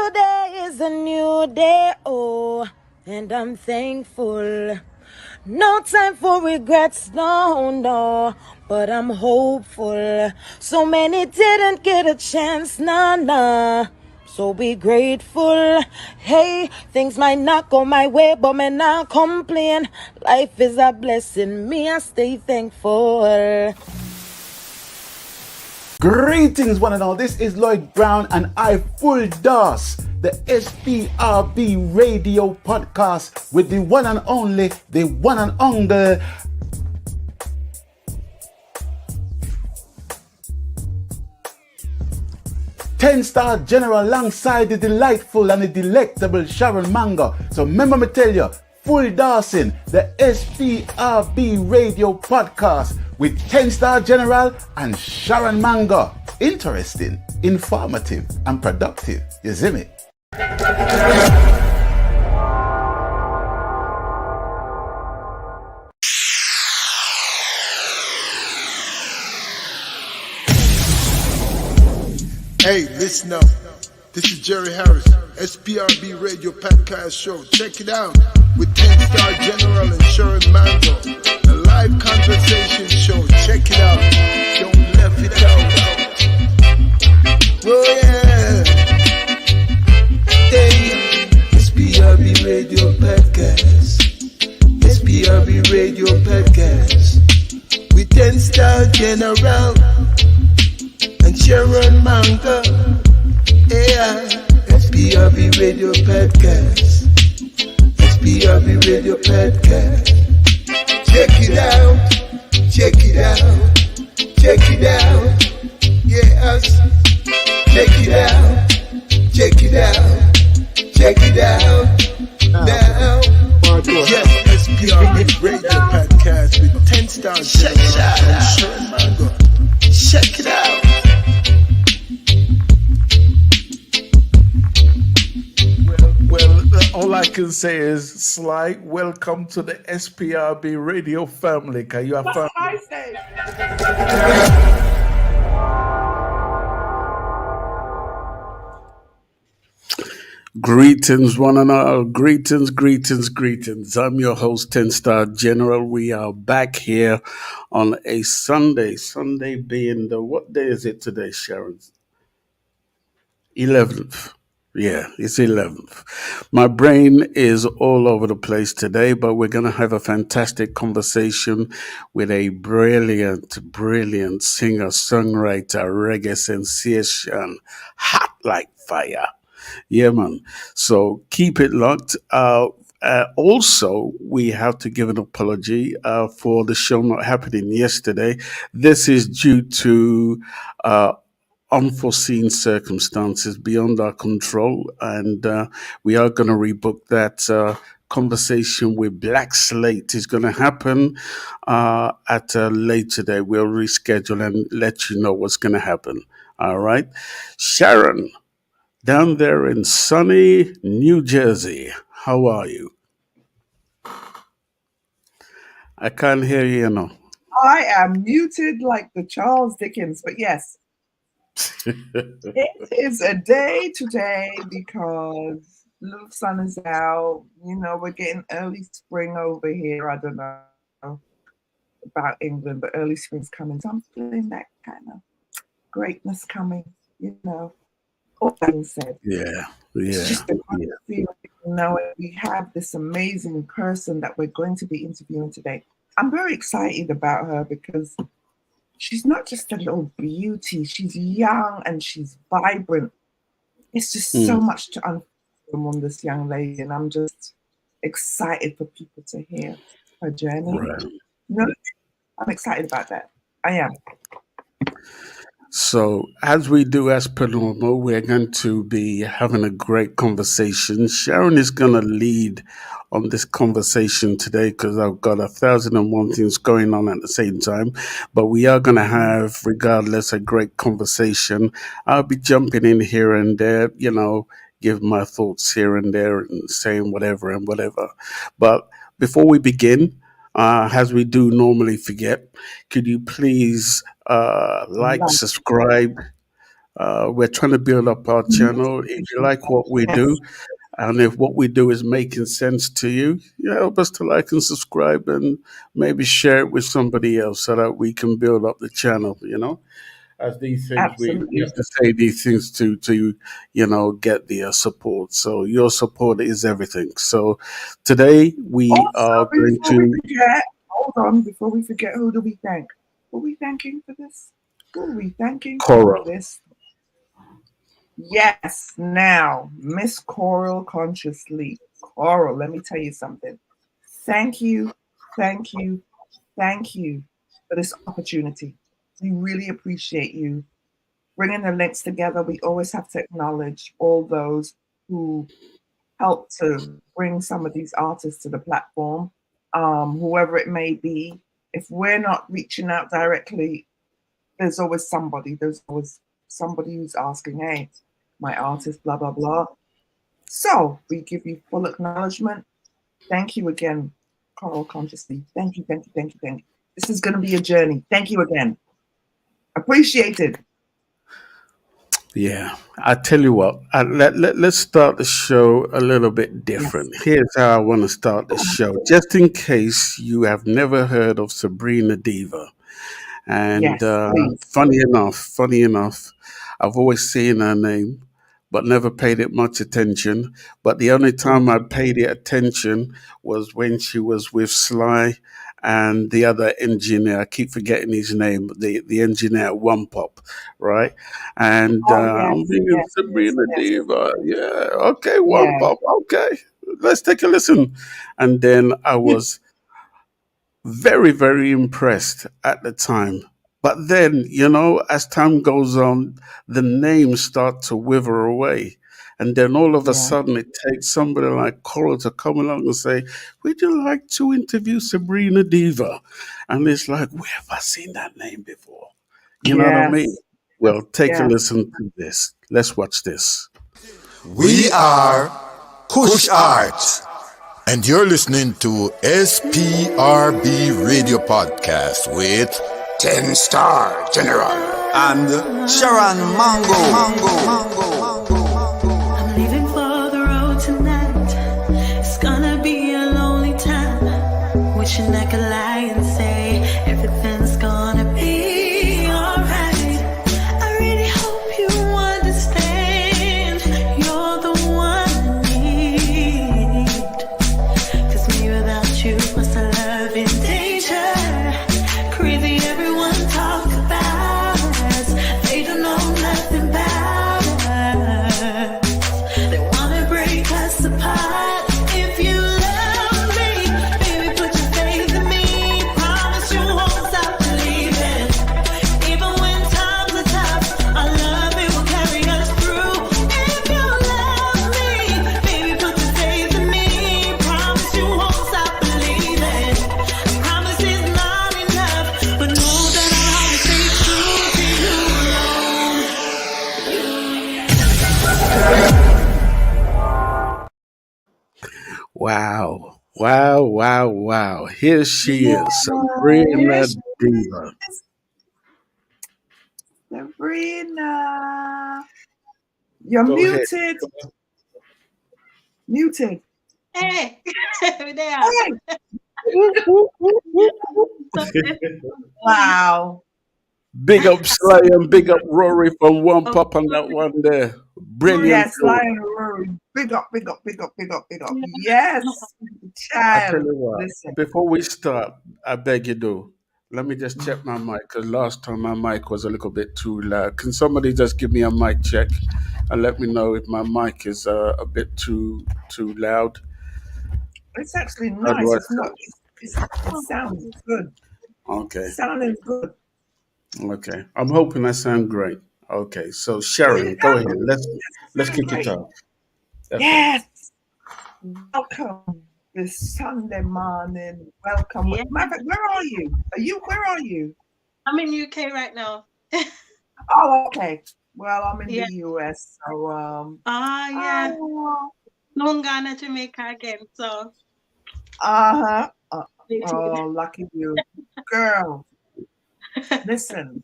Today is a new day, oh, and I'm thankful. No time for regrets, no, no, but I'm hopeful. So many didn't get a chance, nah, nah. So be grateful. Hey, things might not go my way, but me not complain. Life is a blessing, me I stay thankful. Greetings, one and all. This is Lloyd Brown, and I full dose the SPRB radio podcast with the one and only, the one and only. Ten-star general alongside the delightful and the delectable Sharon Mango. So remember me tell you, full dosing the SPRB radio podcast with 10-star general and Sharon Mango. Interesting, informative and productive. You see me? Hey, listen up. This is Jerry Harris, SPRB Radio Podcast Show. Check it out with 10-star General and Sharon Mango. A live conversation show. Check it out. Don't left it out. Oh yeah. Hey, SPRB Radio Podcast. SPRB Radio Podcast. With 10-star General and Sharon Mango. Yeah, SPRB Radio Podcast. SPRB Radio Podcast. Check it out. Check it out. Check it out. Yes. Check it out. Check it out. Check it out. Now. Yes, SPRB Radio Podcast with 10-star General and Sharon Mango. Check it out. Well, all I can say is, Sly, welcome to the SPRB radio family. Can you have fun? I say. Greetings, one and all. Greetings, greetings, greetings. I'm your host, 10-star General. We are back here on a Sunday. Sunday being what day is it today, Sharon? 11th. Yeah, it's 11th. My brain is all over the place today, but we're going to have a fantastic conversation with a brilliant, brilliant singer, songwriter, reggae sensation, hot like fire. Yeah, man. So keep it locked. Also, we have to give an apology for the show not happening yesterday. This is due to unforeseen circumstances beyond our control, and we are going to rebook that. Conversation with Black Slate is going to happen at a later day. We'll reschedule and let you know what's going to happen. All right. Sharon, down there in sunny New Jersey, how are you? I can't hear you now. I am muted like the Charles Dickens, but yes, it is a day today because little sun is out. You know, we're getting early spring over here. I don't know about England, but early spring's coming. So I'm feeling that kind of greatness coming, you know. All that being said, it's just a good feeling knowing we have this amazing person that we're going to be interviewing today. I'm very excited about her because she's not just a little beauty. She's young and she's vibrant. It's just so much to unfold on this young lady, and I'm just excited for people to hear her journey. Right. You know, I'm excited about that. I am. So, as we do as per normal, we're going to be having a great conversation. Sharon is going to lead on this conversation today because I've got 1,001 things going on at the same time. But we are going to have, regardless, a great conversation. I'll be jumping in here and there, you know, give my thoughts here and there and saying whatever and whatever. But before we begin, as we do normally forget, could you please like, subscribe, We're trying to build up our channel. If you like what we do, Yes, and if what we do is making sense to you, help us to like and subscribe and maybe share it with somebody else so that we can build up the channel, As these things, we absolutely. have to say these things to get the support. So your support is everything. So today we Also, are going before we to forget, hold on, before we forget, who do we thank? Who are we thanking for this? Who are we thanking for Cora. this? Yes, now, Miss Coral Consciously. Coral, let me tell you something. Thank you, thank you, thank you for this opportunity. We really appreciate you bringing the links together. We always have to acknowledge all those who help to bring some of these artists to the platform, whoever it may be. If we're not reaching out directly, there's always somebody. There's always somebody who's asking, hey, my artist, blah, blah, blah. So we give you full acknowledgement. Thank you again, Coral Consciously. Thank you, thank you, thank you, thank you. This is going to be a journey. Thank you again. Appreciated. Yeah, I tell you what, let's start the show a little bit Yes, different. Here's how I want to start the show, just in case you have never heard of Sabrina Diva. And yes, please. funny enough, I've always seen her name, but never paid it much attention. But the only time I paid it attention was when she was with Sly and the other engineer. I keep forgetting his name, the engineer at One Pop, right? And Oh, I'm yes, thinking yes, yes, Sabrina yes, Diva, yeah, okay, One yeah, Pop, okay, let's take a listen. And then I was very, very impressed at the time. But then, as time goes on, the names start to wither away. And then all of a yeah, sudden, it takes somebody like Coral to come along and say, would you like to interview Sabrina Diva? And it's like, where have I seen that name before? You know what I mean? yes, Well, take a yes. listen to this. Let's watch this. We are Kush Arts, and you're listening to SPRB Radio Podcast with 10 Star General and Sharon Mango. I'm leaving for the road tonight. It's gonna be a lonely time. Wishing I could lie and say everything's gonna be alright. I really hope you understand. You're the one I need. 'Cause me without you was a love in danger. Crazy everyone talk about us. They don't know nothing about us. They wanna break us apart. If you love me, baby, put your faith in me. Promise you won't stop believing. Even when times are tough, our love it will carry us through. If you love me, baby, put your faith in me. Promise you won't stop believing. Promise is not enough, but know that I'll always stay true to you alone. Wow. Wow, wow, wow. Here she Yeah, is, Sabrina yes, Diva. Sabrina. You're Go ahead. muted. Muted. Hey, there. Hey, So, wow. Big up Sly and big up Rory from One oh, Pop on that one there. sorry. Brilliant Yes, tune. Lion Rory. Big up, big up, big up, big up, big up. Yeah. Yes, I tell child. you what, Listen. before we start, I beg you do. Let me just check my mic because last time my mic was a little bit too loud. Can somebody just give me a mic check and let me know if my mic is a bit too loud? It's actually How do nice. I It's not, it sounds good. Okay, Sounding good. okay. I'm hoping I sound great. Okay, so Oh, you Sharon, go ahead. sound, Let's sound kick it great. off. That's right. Yes. Welcome this Sunday morning. Welcome. Yeah, Matter of fact, where are you? Where are you? I'm in UK right now. Oh, okay. Well, I'm in Yeah. the US. So, Yeah. uh, Long Ghana, Jamaica again. So, uh-huh. stay tuned. Oh, lucky you. Girl, listen.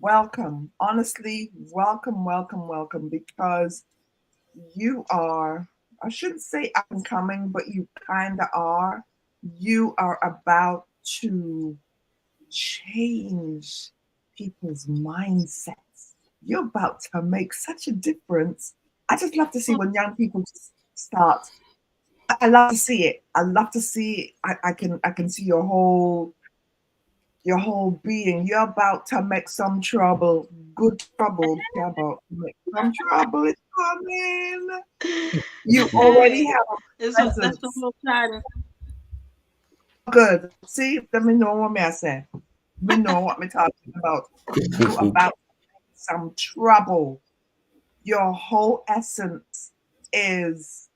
welcome. Honestly, welcome, welcome, welcome, because you are, I shouldn't say up and coming, but you kind of are. You are about to change people's mindsets. You're about to make such a difference. I just love to see when young people just start. I love to see it. I love to see. I can see your whole being. You're about to make some trouble. Good trouble. You're about to make some trouble. It's coming. You already Hey, have a that's the presence. whole plan. Good. See, let me know what I say. Me know what me talking about. You about some trouble. Your whole essence is,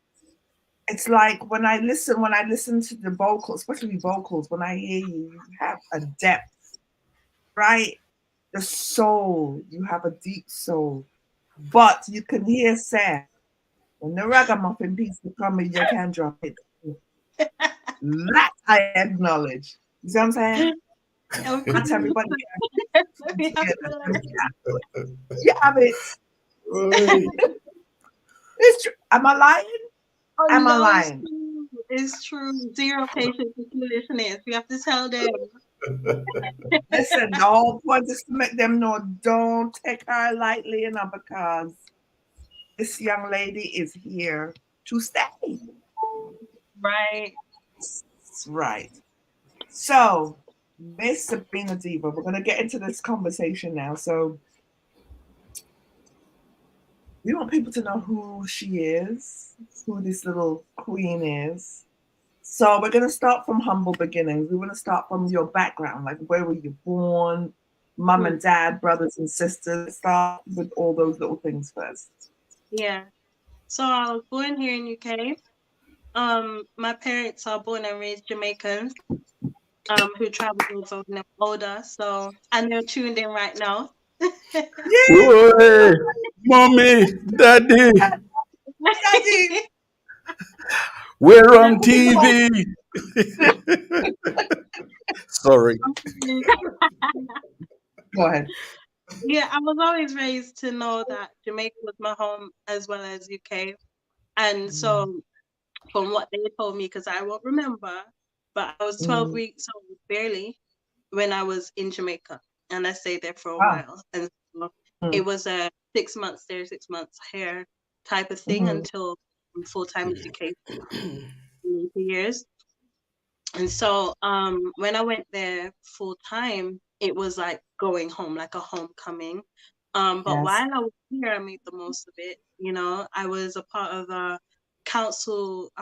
it's like when I listen to the vocals, especially vocals, when I hear you, you have a depth, right? The soul, you have a deep soul. But you can hear Sam. When the ragamuffin piece will come in, you can drop it. That I acknowledge. You see what I'm saying? Of Not course. everybody can We have together. to learn. You have it. It's true. Am I lying? Oh Am I no, it's lying? true. It's true. Zero patience with foolishness. We have to tell them. Listen, the whole point is to make them know don't take her lightly, because this young lady is here to stay. Right. Right. So, Miss Sabrina Diva, we're going to get into this conversation now. So, we want people to know who she is, who this little queen is. So, we're going to start from humble beginnings. We want to start from your background. Like, where were you born? Mum and dad, brothers and sisters. Start with all those little things first. Yeah. So I was born here in UK. My parents are born and raised Jamaicans. Who traveled over when they were older. So and they're tuned in right now. Yeah, Oi, mommy, daddy, daddy. we're on TV. Sorry. Go ahead. Yeah, I was always raised to know that Jamaica was my home as well as UK. And so from what they told me, because I won't remember, but I was 12 Mm. weeks old, barely, when I was in Jamaica. And I stayed there for a Wow. while. And so Mm. it was a 6 months there, 6 months here type of thing Mhm. until full-time education in 2 years. And so when I went there full time, it was like going home, like a homecoming. But Yes. while I was here, I made the most of it. You know, I was a part of a council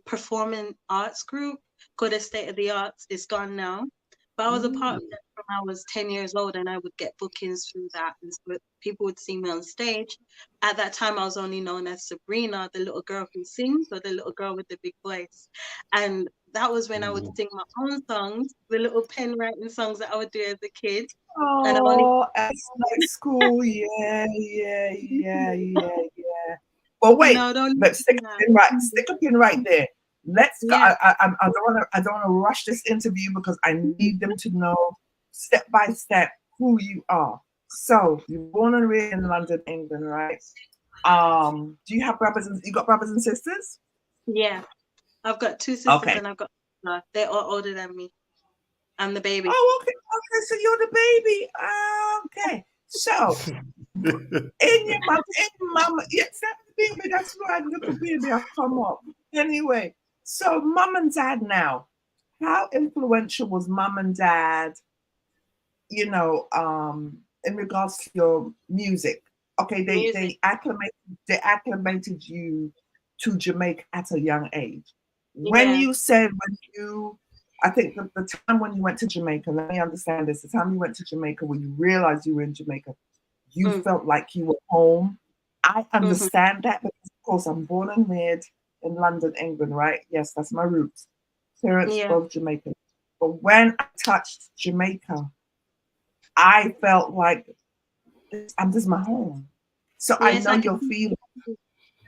performing arts group, called the State of the Arts. It's gone now. But I was a part of it from I was 10 years old, and I would get bookings through that. And so people would see me on stage. At that time, I was only known as Sabrina, the little girl who sings, or the little girl with the big voice. And that was when I would sing my own songs, the little pen writing songs that I would do as a kid. And I only, Oh, it's like school. Yeah, yeah, yeah, yeah, yeah. Well, wait. no, don't Let's stick listen a to pin right. that. Stick a pin right there. Let's go. Yeah, I don't want to. I don't want to rush this interview because I need them to know step by step who you are. So you're born and raised in London, England, right? Do you have brothers and you got brothers and sisters? yeah. I've got two sisters Okay. and I've got, they're all older than me. I'm the baby. Oh, okay. Okay, so you're the baby. Okay. So in your mama, yes, that baby, that's right, little baby, I'll come up. Anyway, so mum and dad now. How influential was mum and dad, in regards to your music? Okay, they Music. they acclimated you to Jamaica at a young age. When Yeah. you said when you I think the time when you went to Jamaica, let me understand this, the time you went to Jamaica when you realized you were in Jamaica, you Mm, felt like you were home. I mm-hmm. understand that because, of course, I'm born and reared in London, England, right? Yes, that's my roots. Parents Yeah. both Jamaican. But when I touched Jamaica, I felt like this is my home. So Yeah, I it's know like, your feeling.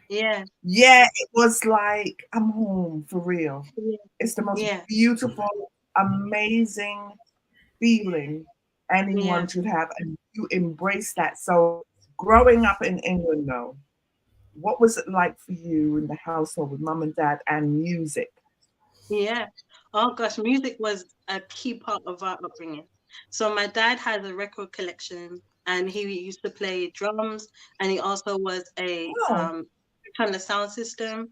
yeah, Yeah, it was like I'm home for real. yeah, It's the most yeah. beautiful, amazing feeling. anyone Yeah. should have, and you embrace that. So, growing up in England, though, what was it like for you in the household with mum and dad and music? Yeah. Oh gosh, music was a key part of our upbringing. So my dad had a record collection and he used to play drums and he also was a Oh, kind of sound system.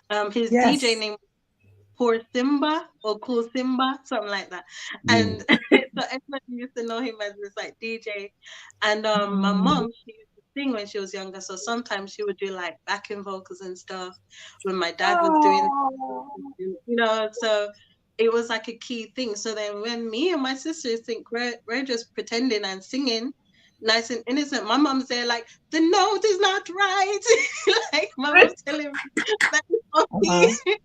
His DJ yes. name Poor Simba or Cool Simba, something like that. Mm. And so everybody used to know him as this like DJ. And my Mm, mom, she used to sing when she was younger. So sometimes she would do like backing vocals and stuff when my dad was doing, oh, so it was like a key thing. So then when me and my sisters think we're just pretending and singing nice and innocent, my mom's there like, the note is not right. Like my mom's telling me that it's off uh-huh. key.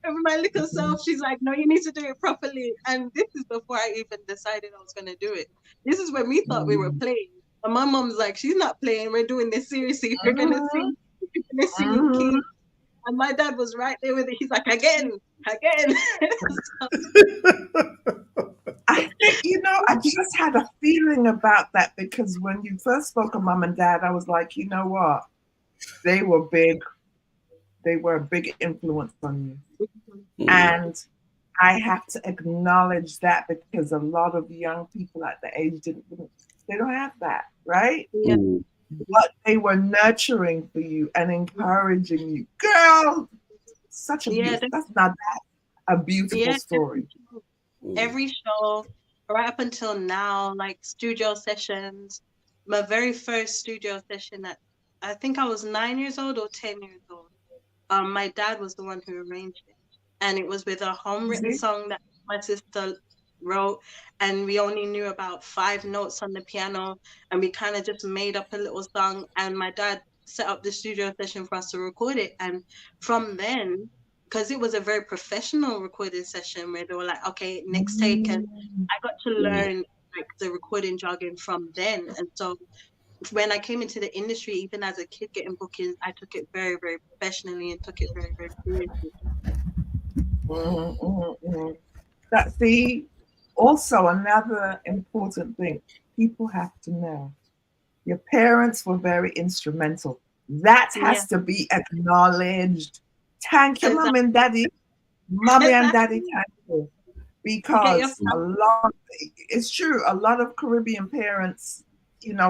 And my little self, she's like, no, you need to do it properly. And this is before I even decided I was going to do it. This is when we thought we were Mm, playing. And my mom's like, she's not playing. We're doing this seriously. If you're going to mhm, sing, you're going to sing in mhm. key. And my dad was right there with it. He's like, again, again. So, I think, I just had a feeling about that because when you first spoke of mum and dad, I was like, you know what? They were big. They were a big influence on you. Mm. And I have to acknowledge that because a lot of young people at the age they don't have that, right? yeah, Mm. What they were nurturing for you and encouraging you. Girl, such a yeah, beautiful, that's not that a beautiful yeah. story. Mm. Every show, right up until now, like studio sessions. My very first studio session at, I think I was 9 years old or 10 years old. My dad was the one who arranged it, and it was with a home written See? song that my sister wrote, and we only knew about 5 notes on the piano, and we kind of just made up a little song, and my dad set up the studio session for us to record it, and from then, because it was a very professional recording session where they were like, okay, next take, and Mm. I got to Mm. learn like the recording jargon from then, and so when I came into the industry, even as a kid getting bookings, I took it very, very professionally and took it very, very seriously. Mhm, mhm, mhm. That see, also another important thing people have to know. Your parents were very instrumental. That Yeah, has to be acknowledged. Thank you, mom exactly. and daddy. Mommy and daddy, Exactly. thank you. You get your Because it's true, a lot of Caribbean parents,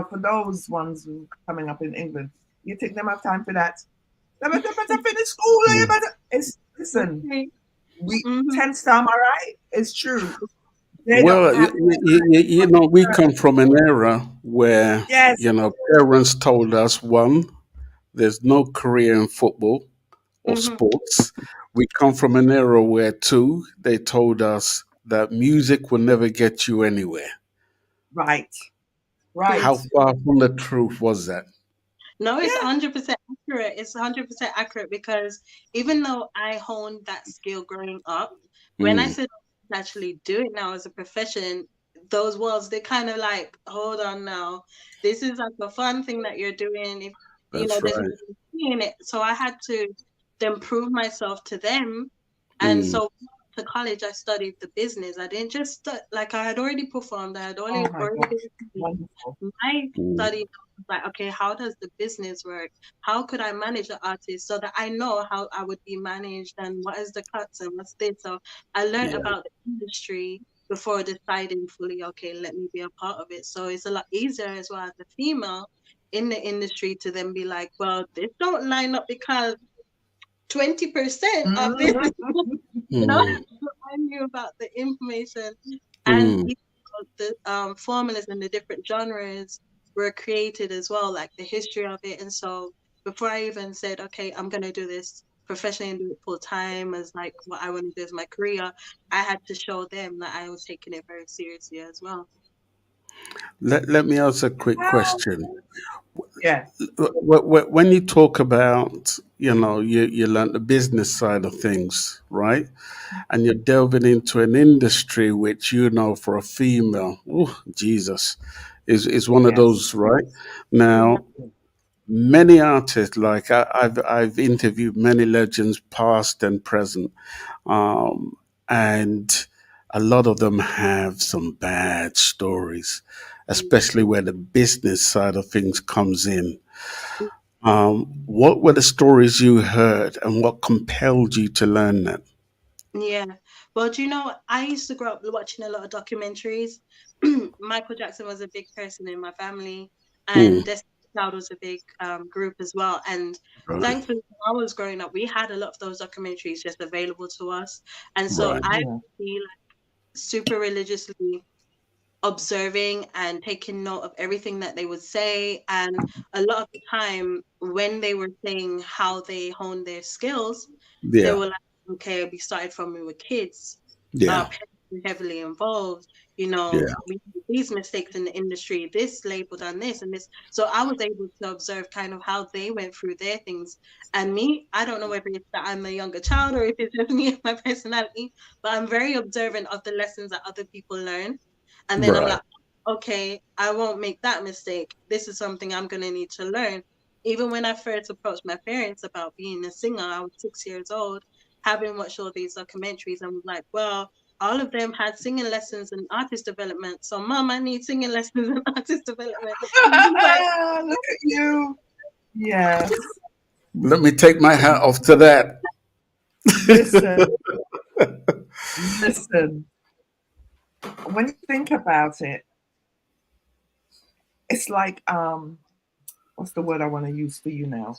for those ones who coming up in England, you think them have time for that. They better finish school. You Mm. better. Listen, family. we Mm-hmm. 10 star, am I right? It's true. They don't Well, have we come from an era where, yes. parents told us, one, there's no career in football or Mm-hmm. sports. We come from an era where, two, they told us that music will never get you anywhere. Right. True. Right. How far from the truth was that? No, it's Yeah. 100% accurate. It's 100% accurate because even though I honed that skill growing up, when I Mm. said I can actually do it now as a profession, those walls, they kind of like, hold on now. This is like a fun thing that you're doing. If, That's there's right. nothing in it. So I had to then prove myself to them. And Mm. so to college, I studied the business. I didn't just, like I had already performed. I had Oh already, my already gosh. been Wonderful. my Mm. study was like, okay, how does the business work? How could I manage the artist so that I know how I would be managed and what is the cuts and what's this? So I learned Yeah. about the industry before deciding fully, okay, let me be a part of it. So it's a lot easier as well as a female in the industry to then be like, well, this don't line up because 20% of this Mhm. is, Mm. I knew about the information and Mm. the formulas and the different genres were created as well, like the history of it. And so before I even said, okay, I'm gonna do this professionally and do it full time as like what I want to do as my career, I had to show them that I was taking it very seriously as well. Let me ask a quick How? question. Yeah. When you talk about, you learn the business side of things, right? And you're delving into an industry which, for a female, oh, Jesus, is one of Yes. those, right? Yeah. Now, many artists, like I've interviewed many legends, past and present, um, and a lot of them have some bad stories. especially where the business side of things comes in. What were the stories you heard, and what compelled you to learn that? Yeah. Well, do you know, I used to grow up watching a lot of documentaries. Michael Jackson was a big person in my family, Mm, and Destiny's Child was a big group as well. And right, thankfully, when I was growing up, we had a lot of those documentaries just available to us. And so right, I Yeah. would be like super religiously observing and taking note of everything that they would say. And a lot of the time, when they were saying how they honed their skills, they yeah, were like, okay, we started from we were kids. Our yeah, parents were heavily involved. You know, yeah, we made these mistakes in the industry, this label done this and this. So I was able to observe kind of how they went through their things. And me, I don't know whether it's that I'm a younger child or if it's just me and my personality, but I'm very observant of the lessons that other people learn. And then I'm right, like, okay, I won't make that mistake. This is something I'm going to need to learn. Even when I first approached my parents about being a singer, I was 6 years old, having watched all these documentaries, and was like, well, all of them had singing lessons and artist development. So, mom, I need singing lessons and artist development. Like, Look at you. Yes. let me take my hat off to that. Listen, listen. When you think about it, it's like what's the word I want to use for you now?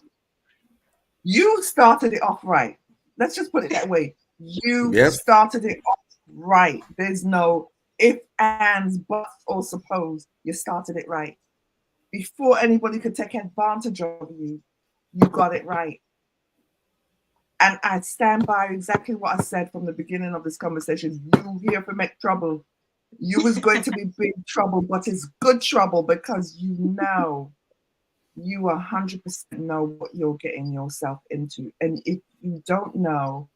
You started it off right. Let's just put it that way. You Yep. started it off right. There's no if, ands, buts, or suppose. You started it right. Before anybody could take advantage of you, you got it right. And I stand by exactly what I said from the beginning of this conversation. You here for make trouble. You was going to be big trouble, but it's good trouble because you 100% know what you're getting yourself into. And if you don't know,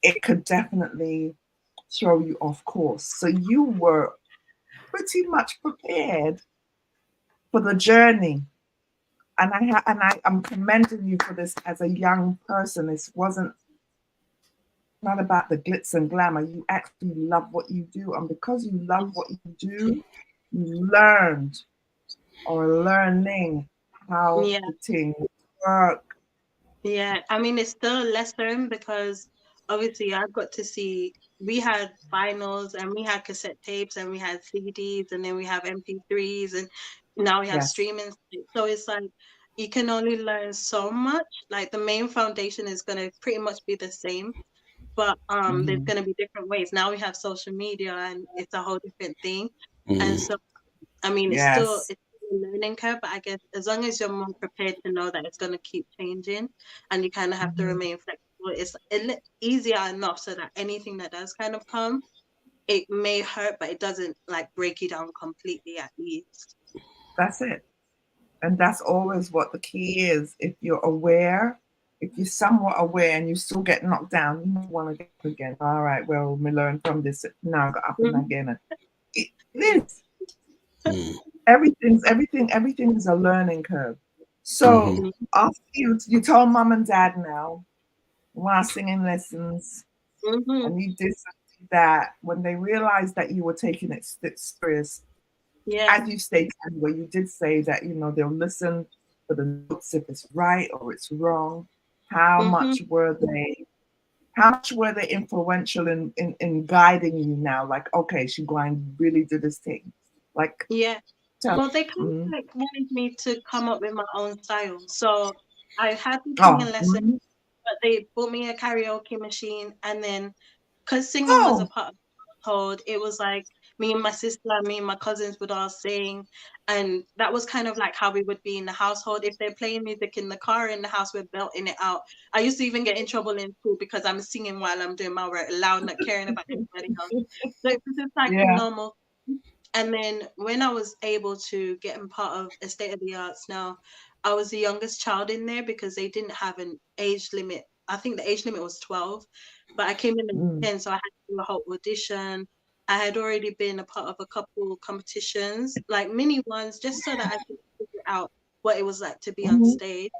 it could definitely throw you off course. So you were pretty much prepared for the journey. And I'm commending you for this as a young person. This wasn't not about the glitz and glamour. You actually love what you do. And because you love what you do, you learned or learning how yeah. the things work. Yeah, I mean, it's still a lesson because obviously I got to see we had vinyls and we had cassette tapes and we had CDs and then we have MP3s and now we have Yes. streaming. So it's like you can only learn so much. Like the main foundation is going to pretty much be the same, but there's Mhm. going to be different ways. Now we have social media and it's a whole different thing. And Mm, so I mean, Yes. it's still a learning curve, but I guess as long as you're more prepared to know that it's going to keep changing and you kind of have to Mhm. remain flexible, it's easier enough so that anything that does kind of come, it may hurt, but it doesn't like break you down completely at least. That's it. And that's always what the key is. If you're aware, if you're somewhat aware and you still get knocked down, you might want to get up again. All right, well, we learn from this. Now I got up and Mhm. again. It is. mm, Everything is a learning curve. So mhm. Mhm. after you told mom and dad now, while singing lessons, Mhm. and you did that, when they realized that you were taking it serious, Yeah. as you stated, where you did say that they'll listen for the notes if it's right or it's wrong. How Mhm. much were they? How much were they influential in guiding you now? Like, okay, she going to really do this thing. Like, Yeah. tell. Well, they kind of Mm. like wanted me to come up with my own style. So I had the Oh, singing lesson, mhm. but they bought me a karaoke machine and then because singing was a Oh, part of the household, it was like me and my sister, me and my cousins would all sing, and that was kind of like how we would be in the household. If they're playing music in the car, in the house, we're belting it out. I used to even get in trouble in school because I'm singing while I'm doing my work loud, not caring about anybody else. So it was just like a yeah. normal. And then when I was able to get in part of a state of the arts now, I was the youngest child in there because they didn't have an age limit. I think the age limit was 12, but I came in at Mm. 10, so I had to do a whole audition. I had already been a part of a couple competitions, like mini ones, just so that I could figure out what it was like to be on Mhm. stage.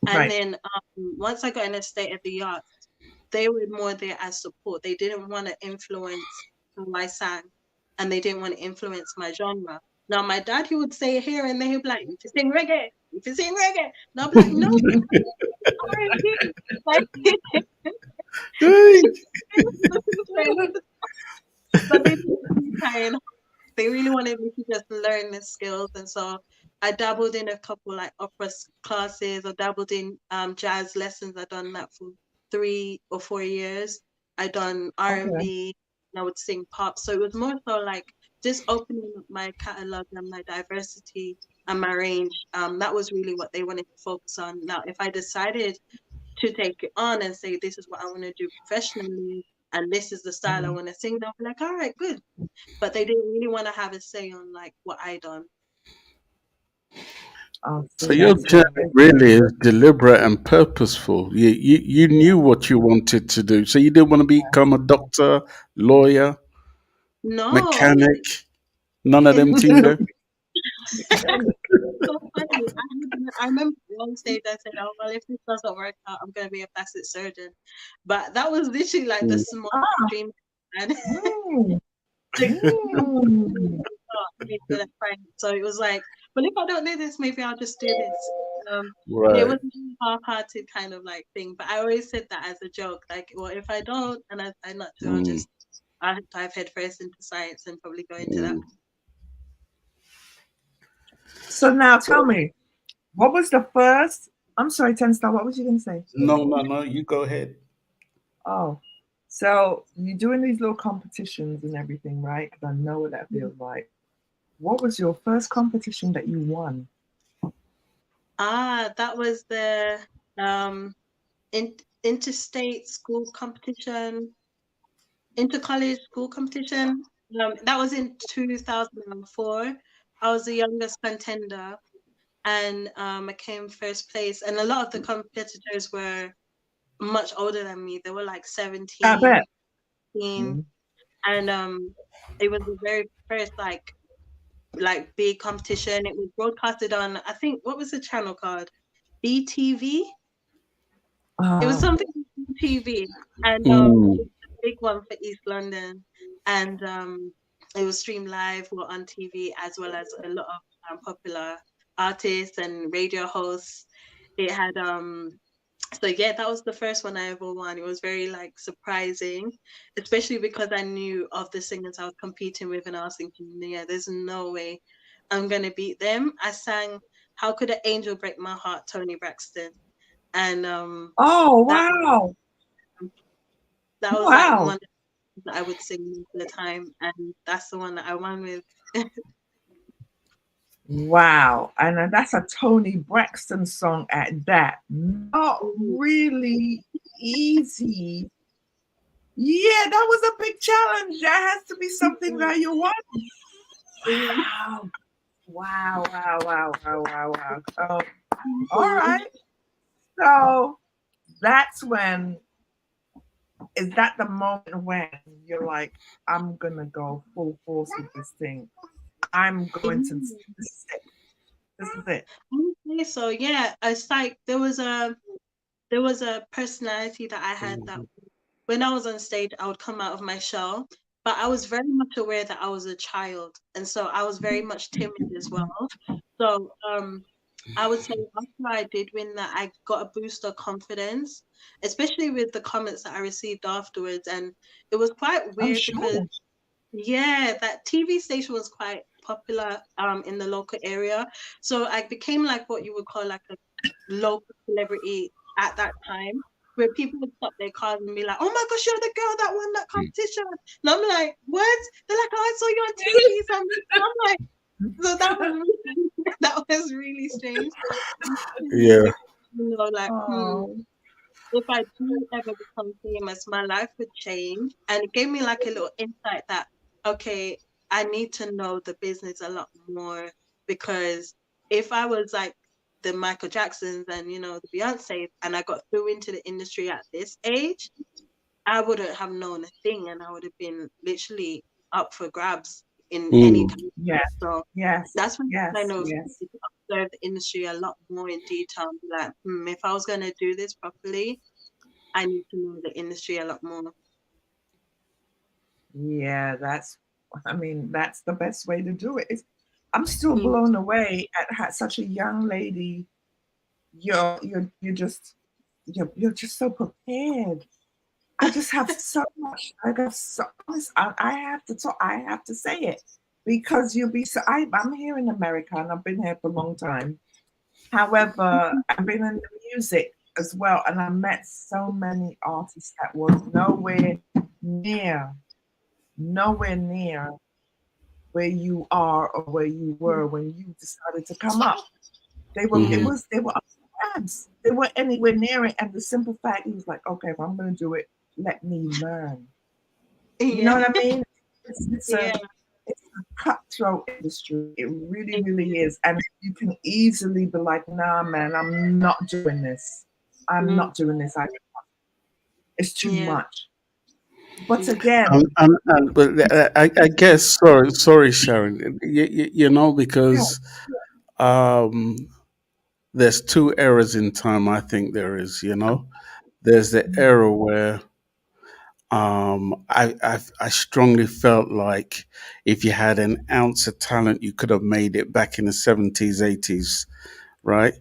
And Right. then once I got in a state of the arts, they were more there as support. They didn't want to influence how I sang, and they didn't want to influence my genre. Now, my dad, he would say here and there, he'd be like, if you sing reggae, if you sing reggae. And I'll be like, no, R&B. Like, Hey. but they didn't really try and they really wanted me to just learn the skills, and so I dabbled in a couple like opera classes or dabbled in jazz lessons. I done that for 3 or 4 years. I done R&B and I would sing pop. So it was more so like just opening up my catalog and my diversity and my range. That was really what they wanted to focus on. Now, if I decided to take it on and say this is what I want to do professionally and this is the style I want to sing, they'll be like, all right, good. But they didn't really want to have a say on like what I done. Oh, So see, your that's journey good. really is deliberate and purposeful. You knew what you wanted to do. So you didn't want to become a doctor, lawyer, No, mechanic, none of it's them things there. so funny. I remember one stage I said, "Oh well, if this doesn't work out, I'm gonna be a plastic surgeon." But that was literally like the Mm. small dream, and Mm. like, Mm. so it was like, well, if I don't do this, maybe I'll just do this. And it Right. was a half-hearted kind of like thing, but I always said that as a joke, like, well, if I don't and I decide not to, Mm, I'll dive headfirst into science and probably go into that. mm. So now tell me, what was the first? I'm sorry, 10 Star, what was you going to say? No. You go ahead. Oh, so you're doing these little competitions and everything, right? Because I know what that feels like. What was your first competition that you won? That was the interstate school competition, inter-college school competition. That was in 2004. I was the youngest contender, and I came first place. And a lot of the competitors were much older than me. They were like I 17, bet. 18, Mm. and it was the very first like big competition. It was broadcasted on, I think, what was the channel called? BTV. It was Oh, something on TV, and it Mm, was a big one for East London, and it was streamed live or on TV as well as a lot of popular artists and radio hosts. It had so yeah, that was the first one I ever won. It was very like surprising, especially because I knew of the singers I was competing with, and I was thinking, yeah, there's no way I'm gonna beat them. I sang "How Could an Angel Break My Heart," Tony Braxton, and oh, that wow. that was like Wow. one that I would sing most of the time, and that's the one that I won with. Wow. And that's a Tony Braxton song at that. Not Mhm. really easy. Yeah, that was a big challenge. That has to be something that you want. Wow. Wow, wow, wow, wow, wow, wow. So, all right. So that's when, is that the moment when you're like, I'm gonna go full force with this thing? I'm going to, this is it. This is it. Honestly, so yeah, it's like there was a personality that I had that when I was on stage, I would come out of my shell, but I was very much aware that I was a child, and so I was very much timid as well. So I would say after I did win that, I got a boost of confidence, especially with the comments that I received afterwards, and it was quite I'm weird because sure. yeah, that TV station was quite popular in the local area. So I became like what you would call like a local celebrity at that time, where people would stop their cars and be like, "Oh my gosh, you're the girl that won that competition." And I'm like, "What?" They're like, "Oh, I saw you on TV." So I'm like, so that was really, that was really strange. yeah. Like, Oh, if I do ever become famous, my life would change. And it gave me like a little insight that, okay, I need to know the business a lot more, because if I was like the Michael Jacksons and, the Beyonce, and I got through into the industry at this age, I wouldn't have known a thing, and I would have been literally up for grabs in any Mm. kind. yes, So yes, that's when I kind yes, of yes. started to observe the industry a lot more in detail and be like, if I was going to do this properly, I need to know the industry a lot more. Yeah, that's, I mean, that's the best way to do it. It's, I'm still Mm. blown away at how such a young lady. You're just you're just so prepared. I just have so much. I got so honest. I have to talk. I have to say it because you'll be so. I'm here in America and I've been here for a long time. However, I've been in the music as well, and I met so many artists that was near, nowhere near where you are or where you were when you decided to come up. Mm-hmm. They were up for grabs. They weren't anywhere near it. And the simple fact, he was like, okay, if I'm gonna do it, let me learn. You know Yeah, what I mean? It's a yeah, cutthroat industry. It really, it really is. is. And you can easily be like, nah, man, I'm not doing this. I'm Mm, not doing this. It's too yeah, much. But again, But I guess, sorry, Sharon. yeah, Because um, there's two eras in time. I think there is. There's the era where I strongly felt like if you had an ounce of talent, you could have made it back in the 70s, 80s, right?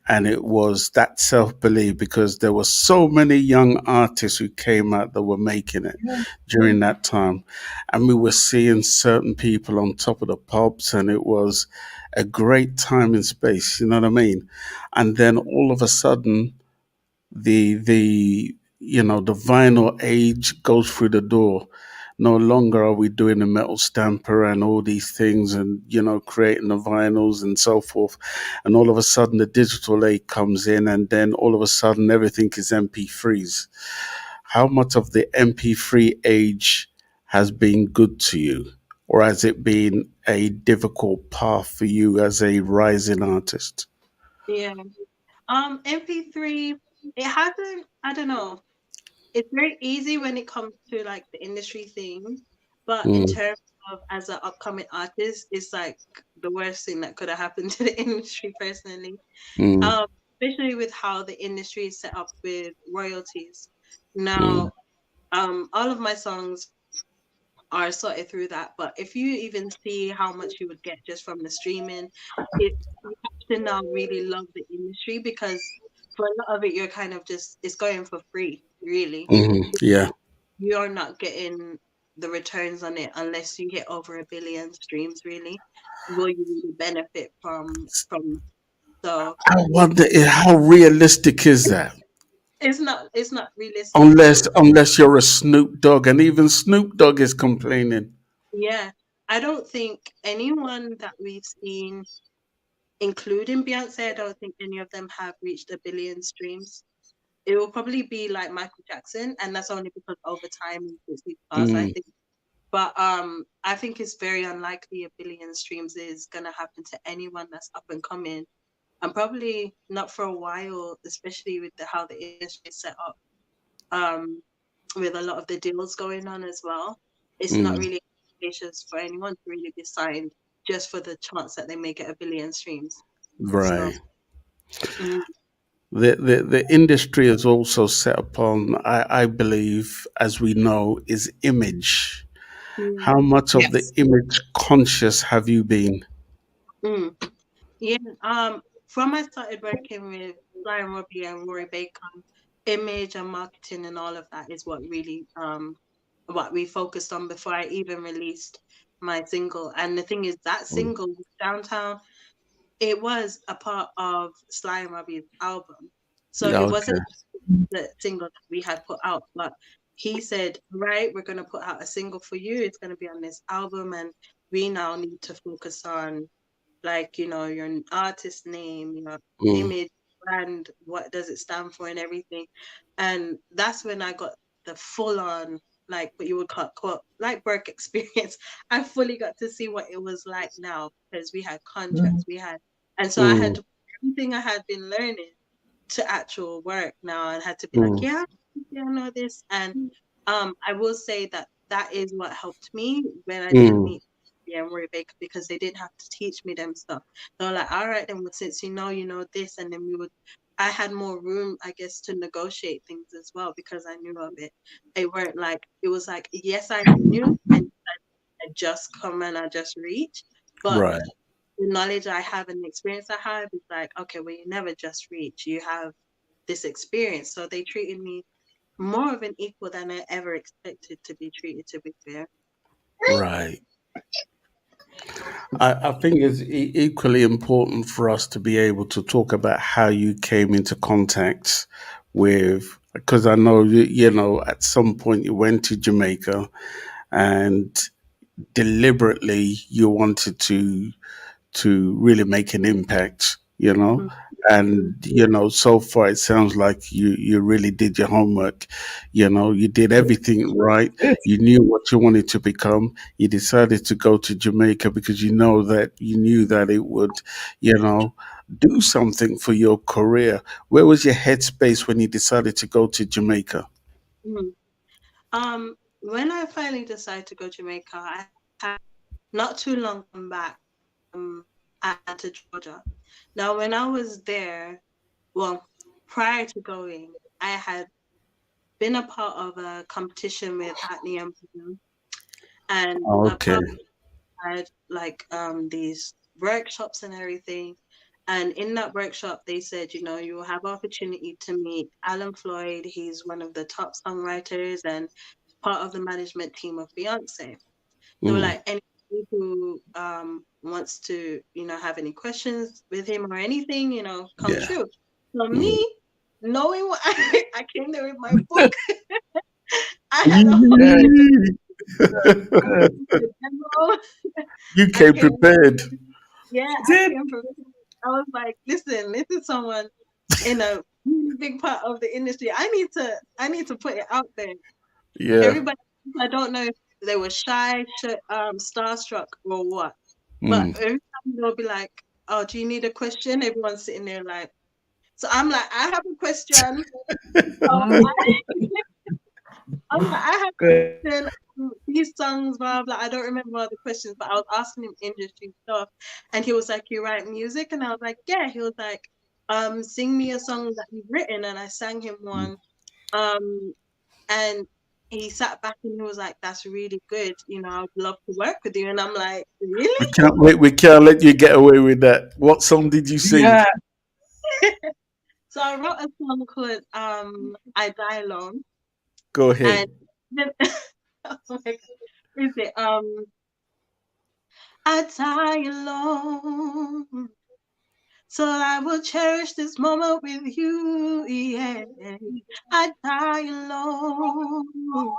And it was that self belief because there were so many young artists who came out that were making it yeah, during that time. And we were seeing certain people on top of the pops, and it was a great time in space, you know what I mean? And then all of a sudden, the vinyl age goes through the door. No longer are we doing the metal stamper and all these things and creating the vinyls and so forth. And all of a sudden the digital age comes in, and then all of a sudden everything is MP3s. How much of the MP3 age has been good to you? Or has it been a difficult path for you as a rising artist? yeah. MP3, it hasn't. I don't know. It's very easy when it comes to like the industry thing, but in Mm, terms of as an upcoming artist, it's like the worst thing that could have happened to the industry personally. mm, Um, Especially with how the industry is set up with royalties. mm, Now, all of my songs are sorted through that, but if you even see how much you would get just from the streaming, you have to now really love the industry because for a lot of it, you're kind of just it's going for free, really. yeah. You're not getting the returns on it unless you hit over 1 billion streams, really. Will you really benefit from so I wonder how realistic is that? it's not realistic at all. Unless you're a Snoop Dogg, and even Snoop Dogg is complaining. Yeah. I don't think anyone that we've seen, including Beyonce, I don't think any of them have reached 1 billion streams. It will probably be like Michael Jackson, and that's only because over time it's his past, I Mm, think. But I think it's very unlikely 1 billion streams is gonna happen to anyone that's up and coming, and probably not for a while, especially with how the industry is set up. Um, with a lot of the deals going on as well, it's not mm, really expectations for anyone to really be signed just for the chance that they may get 1 billion streams. So, right. mm, The industry is also set upon, I believe, as we know, is image. yeah. How much of the yes. image conscious have you been? Mm. Yeah, from I started working with Brian Robbie and Rory Baker, image and marketing and all of that is what really what we focused on before I even released my single. And the thing is that Mm, single Downtown, it was a part of Sly and Robbie's album. So yeah, it okay. wasn't the single that we had put out, but he said, right, we're gonna put out a single for you. It's gonna be on this album and we now need to focus on like your artist name, your Mm, image, brand, what does it stand for, and everything. And that's when I got the full on like what you would call like work experience. I fully got to see what it was like now because we had Mhm. contracts, we had, and so I had mm, to put everything I had been learning to actual work now and had to be like, mm, yeah, I know this. And I will say that that is what helped me when I did mm, meet and Rory Baker because they didn't have to teach me them stuff. They were like, all right, then well, since you know this, and then I had more room, I guess, to negotiate things as well because I knew of it. They weren't like, it was like, yes, I knew, and I just come and I just reach. But Right. the knowledge I have and the experience I have is like, okay, well, you never just reach. You have this experience. So they treated me more of an equal than I ever expected to be treated, to be fair. Right. I think it's equally important for us to be able to talk about how you came into contact with, because I know you know at some point you went to Jamaica and deliberately you wanted to really make an impact, you know. And you know, so far it sounds like you really did your homework. You know, you did everything right. You knew what you wanted to become. You decided to go to Jamaica because you knew that it would, you know, do something for your career. Where was your headspace when you decided to go to Jamaica? Mm. When I finally decided to go to Jamaica, I had not too long come back um to Georgia. Now, when I was there, well, prior to going, I had been a part of a competition with Hackney and Bloom, and a Okay. part had like these workshops and everything. And in that workshop, they said, you know, you will have opportunity to meet Alan Floyd. He's one of the top songwriters and part of the management team of Beyonce. They were Mm. like, anybody who wants to, you know, have any questions with him or anything, you know, come Yeah. through. So Mm. me, knowing what I came there with my book, I had a whole Good, good. demo. You I came came, prepared. yeah, I Did came from. I was like, listen, this is someone in a really big part of the industry. I need to put it out there. Yeah. Everybody, I don't know if they were shy, starstruck, or what, but Mm. every time they'll be like, "Oh, do you need a question?" Everyone's sitting there like, so I'm like, I have a question. Um, mm, I, I'm like, I have good. a question. These songs, blah blah. I don't remember all the questions, but I was asking him industry stuff, and he was like, "You write music?" And I was like, "Yeah." He was like, sing me a song that you've written," and I sang him one. Um, and he sat back and he was like, "That's really good. You know, I'd love to work with you." And I'm like, We "Really?" can't wait. We can't let you get away with that. What song did you sing? Yeah. So I wrote a song called "I Die Alone," Go and ahead. then, oh my God, is it "I die alone, so I will cherish this moment with you." Yeah, I die alone.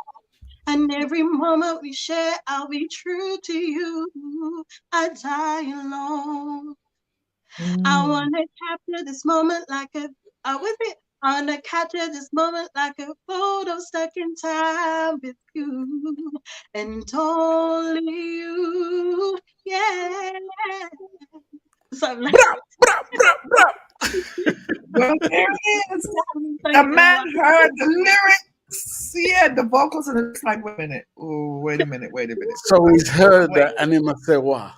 And every moment we share, I'll be true to you. I die alone. I Mm. wanna capture this moment like a, with it. I wanna capture this moment like a photo stuck in time with you. And only you, yeah. So I'm like, Well, there it is. like, The man heard the lyrics. Yeah, the vocals, and it's like, wait a minute. Oh, wait a minute. Wait a minute. So he's heard Wait. that and he must say, wow.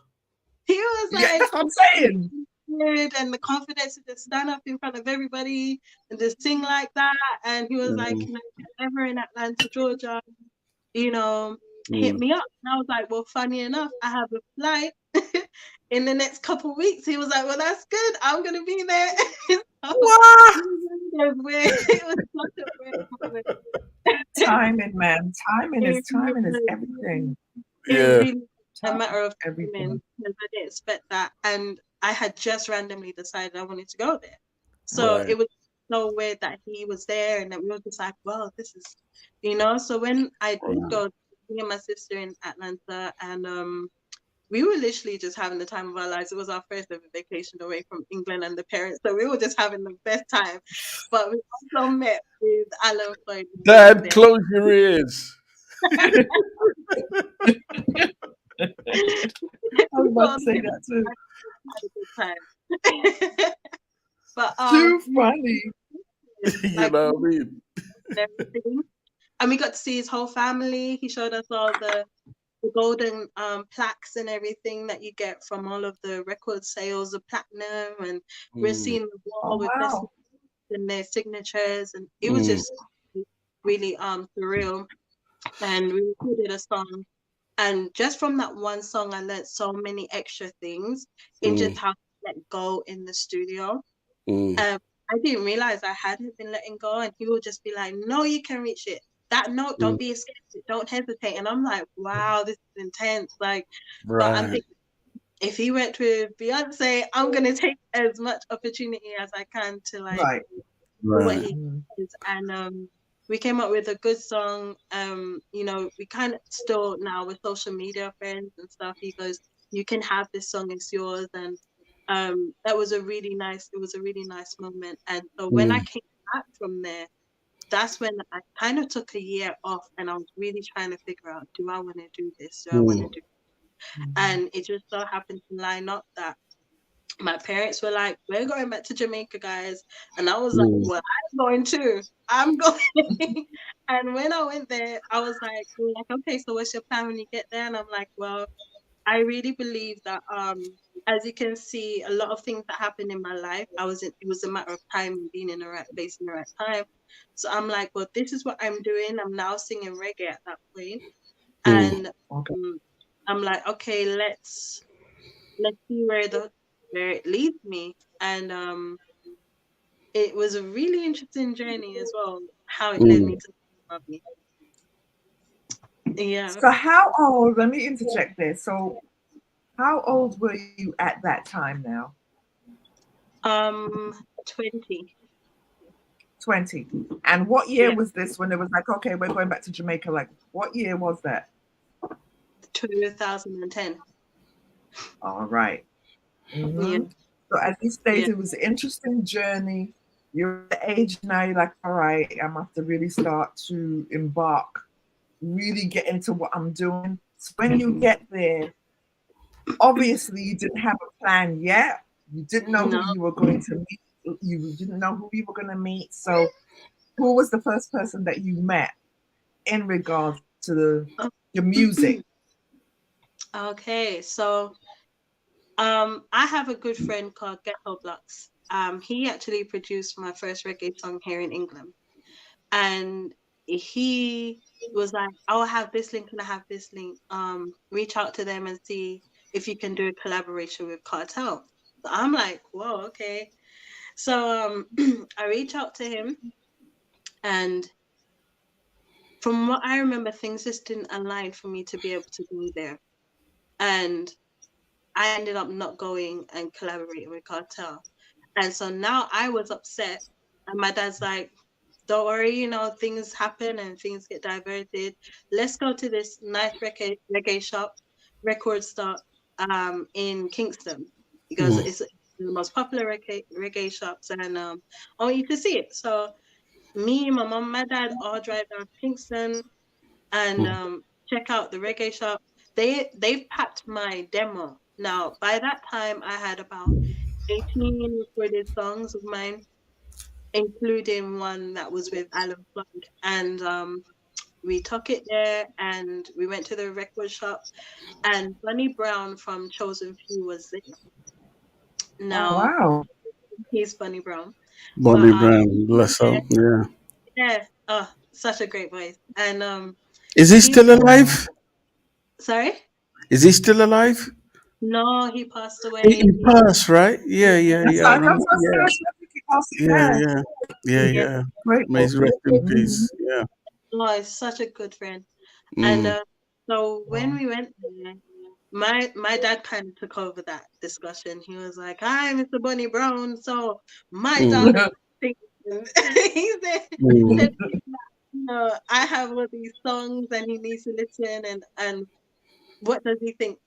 he was Yeah, like, that's what I'm saying. good and the confidence to just stand up in front of everybody and just sing like that. And he was like, Mm, you know, if you're ever in Atlanta, Georgia, you know, hit mm. me up. And I was like, well, funny enough, I have a flight in the next couple of weeks. He was like, well, that's good. I'm gonna be there. So, What? it was such a weird moment. Timing, man. It Timing is really, everything. it Yeah. really a Time matter is of timing everything. because I didn't expect that, and I had just randomly decided I wanted to go there. So Right. it was so weird that he was there, and that we were just like, "Well, this is," you know. So when I did Right. go, me and my sister in Atlanta, and we were literally just having the time of our lives. It was our first ever vacation away from England and the parents, so we were just having the best time. But we also met with Alan Floyd when we were Dad, there. close your ears. I was about to So say that too. had a good time. But Too funny. You like know what I mean? everything. And we got to see his whole family. He showed us all the golden plaques and everything that you get from all of the record sales of platinum, and we're Mm, seeing the Oh wall with their wow. and their signatures, and it was mm, just really surreal. And we recorded a song And just from that one song, I learned so many extra things in just how to let go in the studio. I didn't realize I hadn't been letting go, and he would just be like, "No, you can reach it. That note, don't be scared, don't hesitate." And I'm like, "Wow, this is intense." Like, but I'm Right. thinking, if he went with Beyonce, I'm gonna take as much opportunity as I can to like Right. do what Right. he is. And we came up with a good song. You know, we kind of still now with social media friends and stuff. He goes, "You can have this song, it's yours." And that was a really nice. It was a really nice moment. And so when I came back from there, that's when I kind of took a year off, and I was really trying to figure out, do I want to do this? Do I want to do? And it just so happened to line up that my parents were like, "We're going back to Jamaica, guys." And I was like, "Well, I'm going too. I'm going." And when I went there, I was like, "We're like, okay, so what's your plan when you get there?" And I'm like, "Well, I really believe that as you can see, a lot of things that happened in my life, it was a matter of time and being in the right place in the right time." So I'm like, "Well, this is what I'm doing. I'm now singing reggae at that point." And Okay. I'm like, "Okay, let's see where it leads me." And it was a really interesting journey as well, how it led me to Bobby. Yeah. So how old, let me interject there. So how old were you at that time now? 20. 20. And what year Yeah, was this when it was like, okay, we're going back to Jamaica? Like, what year was that? 2010. All right. Yeah, So as you yeah. stated, it was an interesting journey. You're at the age now, you're like, all right, I'm gonna have to really start to embark, really get into what I'm doing. So when you get there, obviously you didn't have a plan yet. You didn't know No. who you were going to meet. You didn't know who you were going to meet. So who was the first person that you met in regards to your music? Okay, so I have a good friend called Ghetto Blocks. He actually produced my first reggae song here in England. And he was like, "Oh, I have this link and I have this link. Reach out to them and see if you can do a collaboration with Cartel." So I'm like, "Whoa, okay." So I reach out to him, and from what I remember, things just didn't align for me to be able to go there. And I ended up not going and collaborating with Cartel. And so now I was upset. And my dad's like, "Don't worry, you know, things happen and things get diverted. Let's go to this nice reggae shop, record stop in Kingston." He goes, "It's the most popular reggae shops, and I want you to see it." So me, my mom, my dad all drive down to Kingston and check out the reggae shop. They've packed my demo. Now, by that time, I had about 18 recorded songs of mine, including one that was with Alan Floyd. And we took it there and we went to the record shop, and Bunny Brown from Chosen Few was there. Oh, Now, wow. he's Bunny Brown. But Bonnie Brown, bless her. yeah, Yeah. yeah, oh, such a great voice. And Is he he, still alive? sorry? Is he still alive? No, he passed away. He passed, right? Yeah, yeah, That's, yeah. that's what Yeah, scares me. I think he also yeah, has. yeah, yeah, Yeah, yeah. May Grateful. his rest in peace. Yeah. oh, he's such a good friend. And Mm, so when Wow. we went there, my dad kind of took over that discussion. He was like, "Hi, Mr. Bunny Brown. So my mm, daughter thinks," he said, mm, "You know, I have all these songs and he needs to listen, and what does he think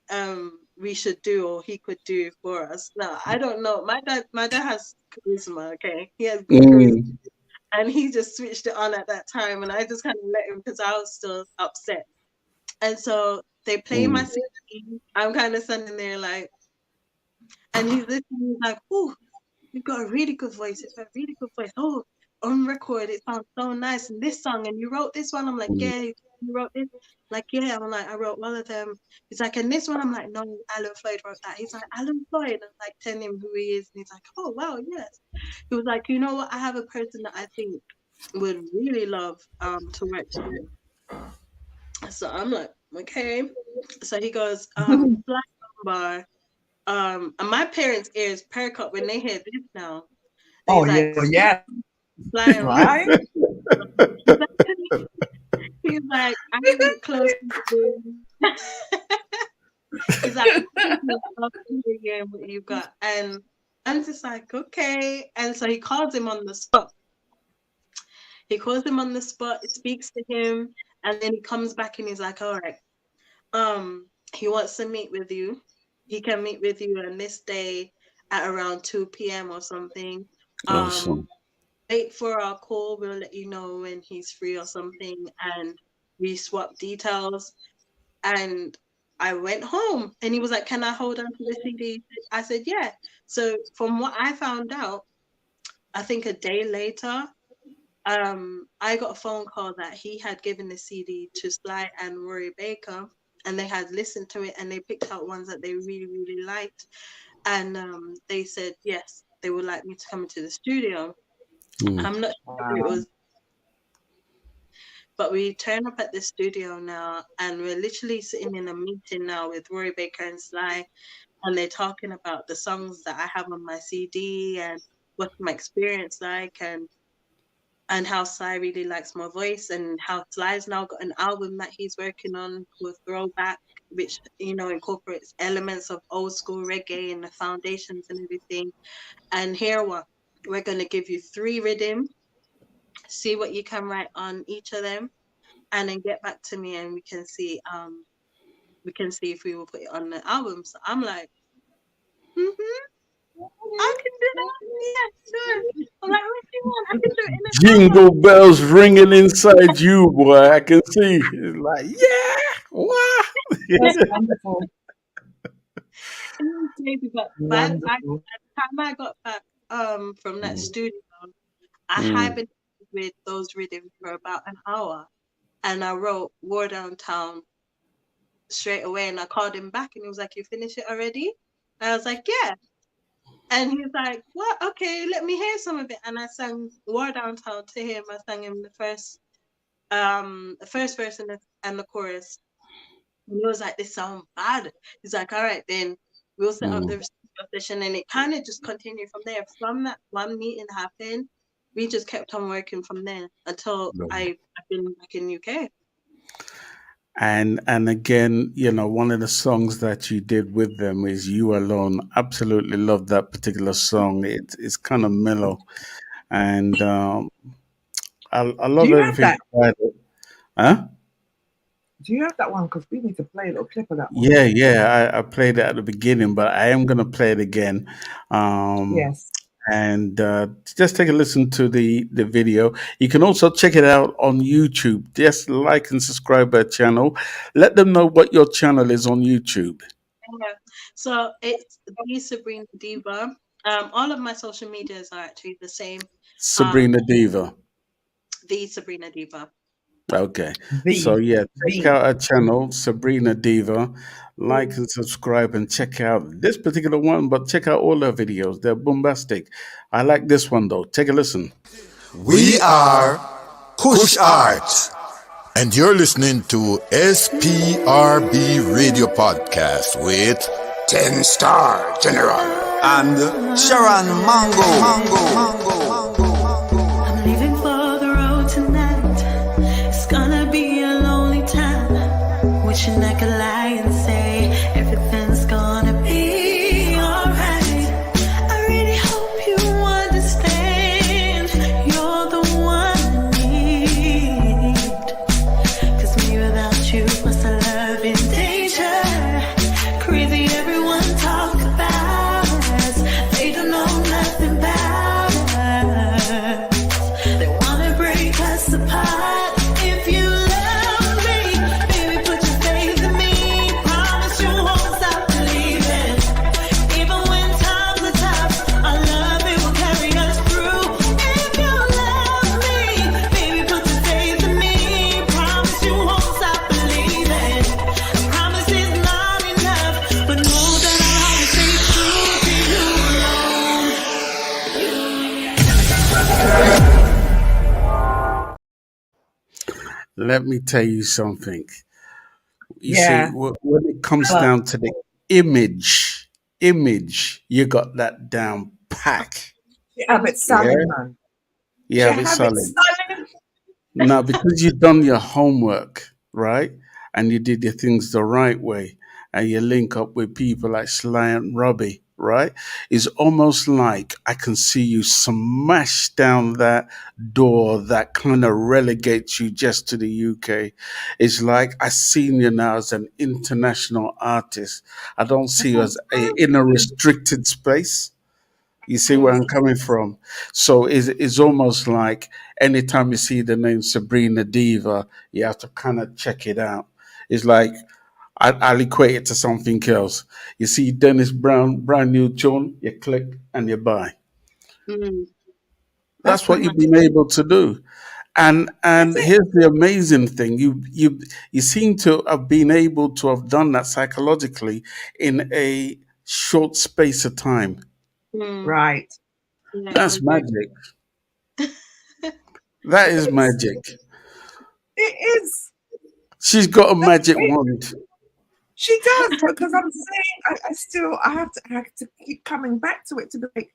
we should do or he could do for us?" Now I don't know. My dad has charisma. Okay, he has good charisma, mm, and he just switched it on at that time, and I just kind of let him because I was still upset. And so they play my mm, CD. I'm kind of standing there like, and he's listening. He's like, "Oh, you've got a really good voice. You've got a really good voice. Oh, on record, it sounds so nice. And this song, and you wrote this one." I'm like, mm, "Yeah, you wrote this." Like, "Yeah." I'm like, "I wrote one of them." He's like, "And this one?" I'm like, "No, Alan Floyd wrote that." He's like, "Alan Floyd?" I'm like, telling him who he is. And he's like, "Oh, wow, yes." He was like, "You know what? I have a person that I think would really love to work together." So I'm like, Okay. So he goes, flight number. And my parents' ears perk up when they hear this now. And Oh he's like, yeah, flying right. he's like, I ain't close to the He's like, I'll hear what you got. And I'm just like, okay. And so he calls him on the spot. He calls him on the spot, speaks to him, and then he comes back and he's like, all right, he wants to meet with you. He can meet with you on this day at around 2 p.m. or something. Awesome. Wait for our call. We'll let you know when he's free or something. And we swap details. And I went home and he was like, can I hold on to the CD? I said, yeah. So from what I found out, I think a day later, I got a phone call that he had given the CD to Sly and Rory Baker, and they had listened to it and they picked out ones that they really, really liked. And they said, yes, they would like me to come into the studio. I'm not sure if it was, but we turn up at the studio now and we're literally sitting in a meeting now with Rory Baker and Sly, and they're talking about the songs that I have on my CD and what's my experience like, and how Sly really likes my voice, and how Sly's now got an album that he's working on called Throwback, which, you know, incorporates elements of old school reggae and the foundations and everything. And here we're going to give you 3 rhythms, see what you can write on each of them, and then get back to me and we can see if we will put it on the album. So I'm like, I can do that. Yeah, sure. I'm like, what do you want? I can do it in an Jingle hour. bells ringing inside you, boy. I can see. It's like, yeah, what? That's wonderful. But by the Wonderful. time I got back from that studio, I hibernated with those rhythms for about an hour, and I wrote War Downtown straight away. And I called him back, and he was like, "You finished it already?" And I was like, "Yeah." And he's like, "What? Okay, let me hear some of it." And I sang War Downtown to him. I sang him the first verse and the chorus. And he was like, "This sounds bad." He's like, "All right, then we'll set up the studio session." And it kind of just continued from there. From that one meeting happened, we just kept on working from there until I've been back in UK. And again, you know, one of the songs that you did with them is "You Alone." Absolutely love that particular song. It's kind of mellow, and I Do love you have everything that? about it. Huh? Do you have that one? Because we need to play a little clip of that one. Yeah. I played it at the beginning, but I am gonna play it again. Yes. And just take a listen to the video. You can also check it out on YouTube. Just like and subscribe our channel. Let them know what your channel is on YouTube. Yeah. So it's the Sabrina Diva. All of my social medias are actually the same. Sabrina Diva. The Sabrina Diva. Okay. So yeah, check out our channel, Sabrina Diva. Like and subscribe and check out this particular one, but check out all our videos. They're bombastic. I like this one though. Take a listen. We are Push Art, and you're listening to SPRB Radio Podcast with 10-Star General and Sharon Mango. I'm leaving for the road tonight. It's gonna be a lonely time. Wishing I could lie and say everything's gonna be alright. I really hope you understand. You're the one I need. 'Cause me without you was a love in danger. Crazy everyone talk about us. They don't know nothing about us. They wanna break us apart. If you love me, baby, put your faith in me. Promise you won't stop believing. Even when times are tough, our love, it will carry us through. If you love me, baby, put your faith in me. Promise you won't stop believing. A promise is not enough, but know that I'll always stay true to you alone. Let me tell you something. You see, Yeah. when it comes Well, down to the image, you got that down pack. she have it Yeah, solid, man. you She have it have it solid. solid. Now, because you've done your homework, right? And you did your things the right way, and you link up with people like Sly and Robbie, right? It's almost like I can see you smash down that door that kind of relegates you just to the UK. It's like I seen you now as an international artist. I don't see you as in a restricted space. You see where I'm coming from? So it's almost like anytime you see the name Sabrina Diva, you have to kind of check it out. It's like I'll equate it to something else. You see Dennis Brown, brand new tune, you click and you buy. Mm, That's That's what pretty you've much been it. able to do. And That's it. here's the amazing thing: you seem to have been able to have done that psychologically in a short space of time. mm, Right. yeah, I That's agree. magic. That is It's, magic. it is. She's got a That's magic it. wand. She does, because I'm saying I have to keep coming back to it to be like,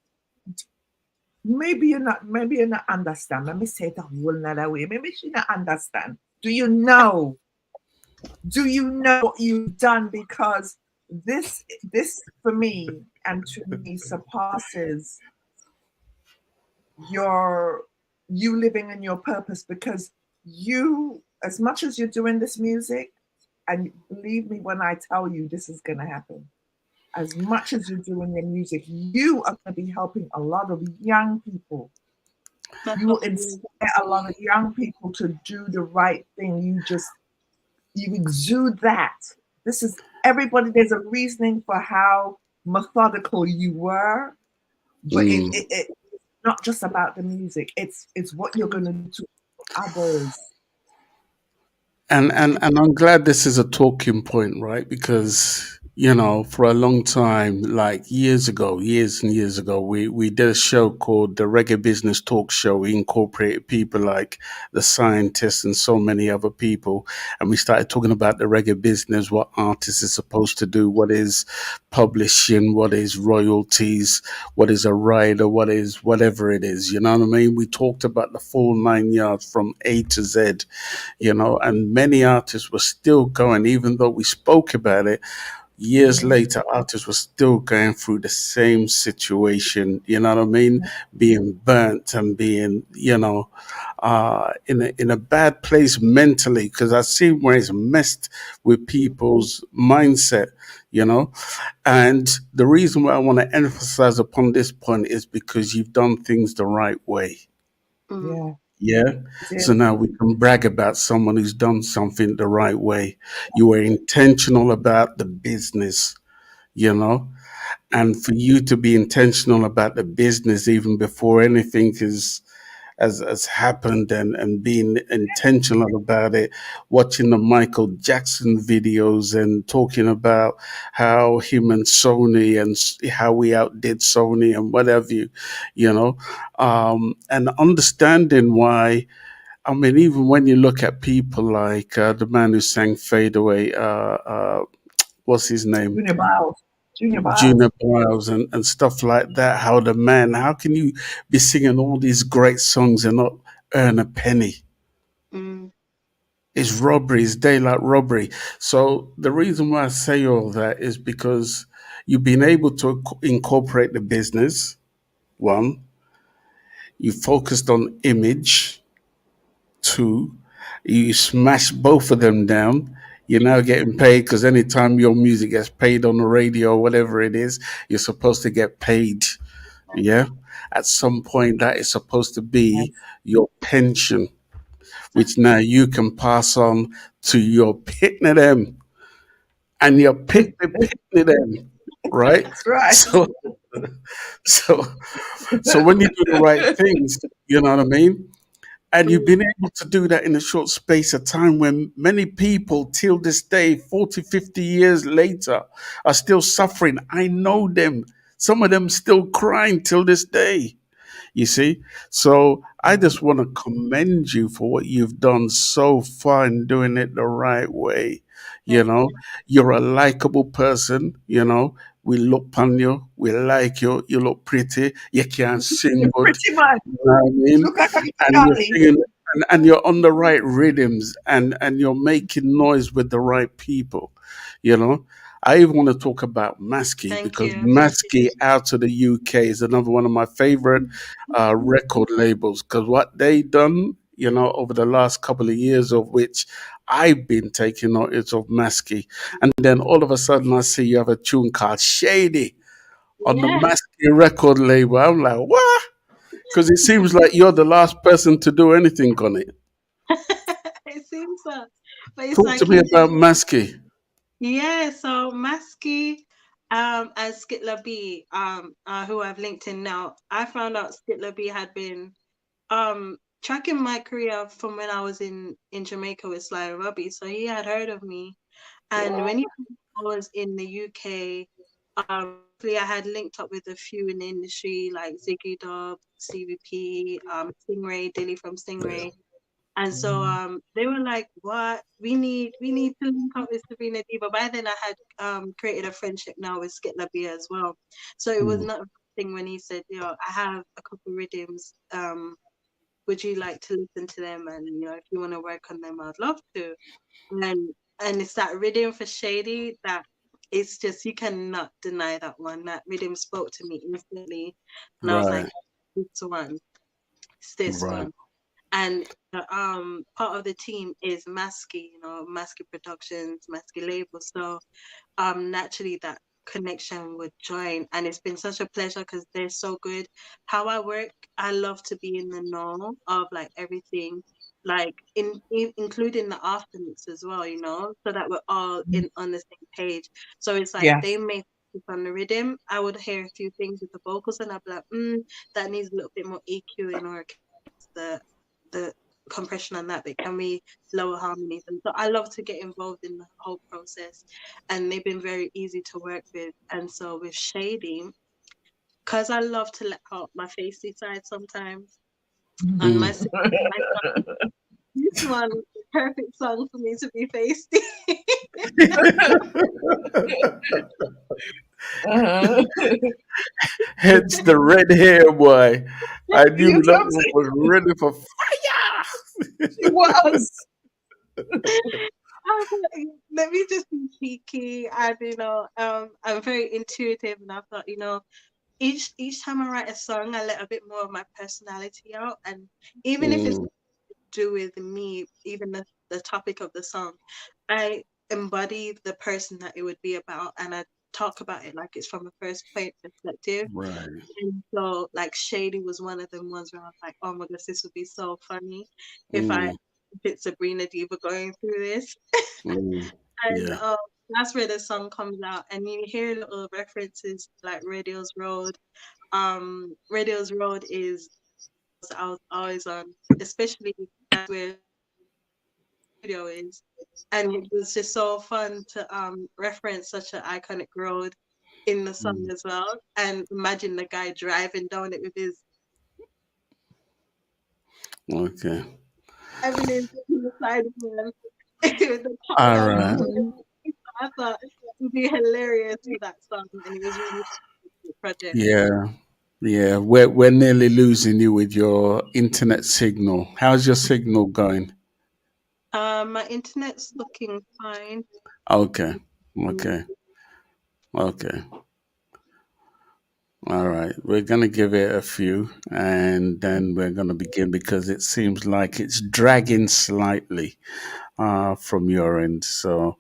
maybe you're not understand. Let me say it a whole nother way. Maybe she not understand. Do you know? Do you know what you've done? Because this for me and to me surpasses your you living in your purpose, because you, as much as you're doing this music, and believe me when I tell you this is gonna happen, as much as you're doing your music, you are going to be helping a lot of young people. That's You will what I believe. inspire a lot of young people to do the right thing. You exude that. This is everybody. There's a reasoning for how methodical you were, but Mm. it's not just about the music. It's what you're going to do to others. And I'm glad this is a talking point, right? Because for a long time, like years and years ago, we did a show called the Reggae Business Talk Show. We incorporated people like the scientists and so many other people, and we started talking about the reggae business, what artists are supposed to do, what is publishing, what is royalties, what is a rider, what is whatever it is. You know what I mean? We talked about the full 9 yards from A to Z, and many artists were still going, even though we spoke about it. Years later, artists were still going through the same situation, you know what I mean? Being burnt and being, in a bad place mentally, because I see where it's messed with people's mindset, you know. And the reason why I want to emphasize upon this point is because you've done things the right way. Mm, Yeah, Yeah. So yeah, now we can brag about someone who's done something the right way. You were intentional about the business, you know, and for you to be intentional about the business even before anything has happened, and being intentional about it, watching the Michael Jackson videos and talking about how him and Sony and how we outdid Sony and whatever and understanding why. I mean, even when you look at people like the man who sang Fade Away, what's his name? Junior Biles, Junior Biles. Junior Biles and stuff like that. How can you be singing all these great songs and not earn a penny? mm, It's robbery, it's daylight robbery. So the reason why I say all that is because you've been able to incorporate the business. One, you focused on image. Two, you smash both of them down. You're now getting paid because anytime your music gets played on the radio or whatever it is, you're supposed to get paid. Yeah. At some point, that is supposed to be Yes. your pension, which now you can pass on to your pitney them and your pitney them. Right. That's right. So, so, so when you do the right things, you know what I mean? And you've been able to do that in a short space of time when many people, till this day, 40, 50 years later, are still suffering. I know them. Some of them still crying till this day. You see? So I just want to commend you for what you've done so far in doing it the right way. You Thank know, you're a likable person, you know. We look on you, we like you, you look pretty, you can sing good, Pretty much. you know what I mean? Look like a And you're Charlie. singing and you're on the right rhythms and you're making noise with the right people, you know. I even want to talk about Maskey thank because you. Maskey out of the UK is another one of my favorite record labels because what they done, you know, over the last couple of years of which I've been taking notice of Maskey. And then all of a sudden I see you have a tune called Shady on the Yeah, Maskey record label. I'm like, what? Because it seems like you're the last person to do anything on it. it seems so. But it's Talk to like me you about Maskey. yeah, so Masky and Skitler B, who I've linked in now, I found out Skitler B had been tracking my career from when I was in Jamaica with Sly and Robbie. So he had heard of me. And when he was in the UK, I had linked up with a few in the industry like Ziggy Dub, CVP, Stingray, Dilly from Stingray. And so they were like, "What? We need to link up with Sabrina Diva." By then, I had created a friendship now with Skitler B as well. So it was Mm, not a thing when he said, "Yo, I have a couple rhythms. Would you like to listen to them? And if you want to work on them, I'd love to." And and it's that rhythm for Shady that it's just you cannot deny that one. That rhythm spoke to me instantly, and I was like, right, "This one, it's this right, one." And part of the team is Maskey, Maskey Productions, Maskey Label. So naturally that connection would join, and it's been such a pleasure because they're so good. How I work, I love to be in the know of like everything, like including the afternoons as well, so that we're all in on the same page. So it's like they Yes. may focus on the rhythm. I would hear a few things with the vocals, and I'd be like, that needs a little bit more EQ in order the compression on that bit. Can we lower harmonies? And so I love to get involved in the whole process, and they've been very easy to work with. And so with Shady, because I love to let out my facey side sometimes on my mm. song, this one is the perfect song for me to be facey. Uh-huh. Hence the red hair, boy. I knew You know that what I'm one saying? was ready for fire. She was. I was like, let me just be cheeky, and I'm very intuitive, and I thought, each time I write a song, I let a bit more of my personality out, and even if it's Mm, do with me, even the topic of the song, I embody the person that it would be about, and I talk about it like it's from a first point perspective. right. And so, like, Shady was one of them ones where I was like, oh my gosh, this would be so funny if Mm, if it's Sabrina Diva going through this. mm. And Yeah. that's where the song comes out, and you hear little references like Radio's Road. Radio's Road is I was always on, especially that's where video is. And it was just so fun to reference such an iconic road in the song Mm. as well. And imagine the guy driving down it with his Okay. evidence in the side mirror with the top All down. right. I thought it would be hilarious for that song, and it was really a project. Yeah. Yeah. We're nearly losing you with your internet signal. How's your signal going? My internet's looking fine. Okay. Mm, Okay. Okay. All right. We're gonna give it a few and then we're gonna begin because it seems like it's dragging slightly from your end. So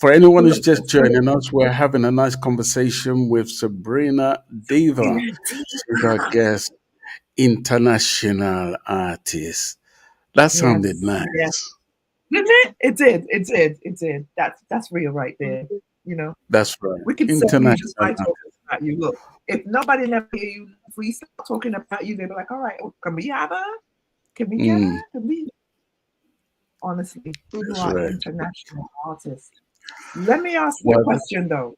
for anyone who's just joining us, we're having a nice conversation with Sabrina Diva. She's our guest, international artist. That sounded Yes. nice. Yes. Didn't it? It did. It did. It did. That's real right there. You know, That's right. we could sell you just International by artist. talking about you. Look, if nobody never hear you, if we start talking about you, they'll be like, all right, oh, can we have her? Can we get Mm, her? Can we? Honestly, you that's are right. international artist. Let me ask you a Well, question though.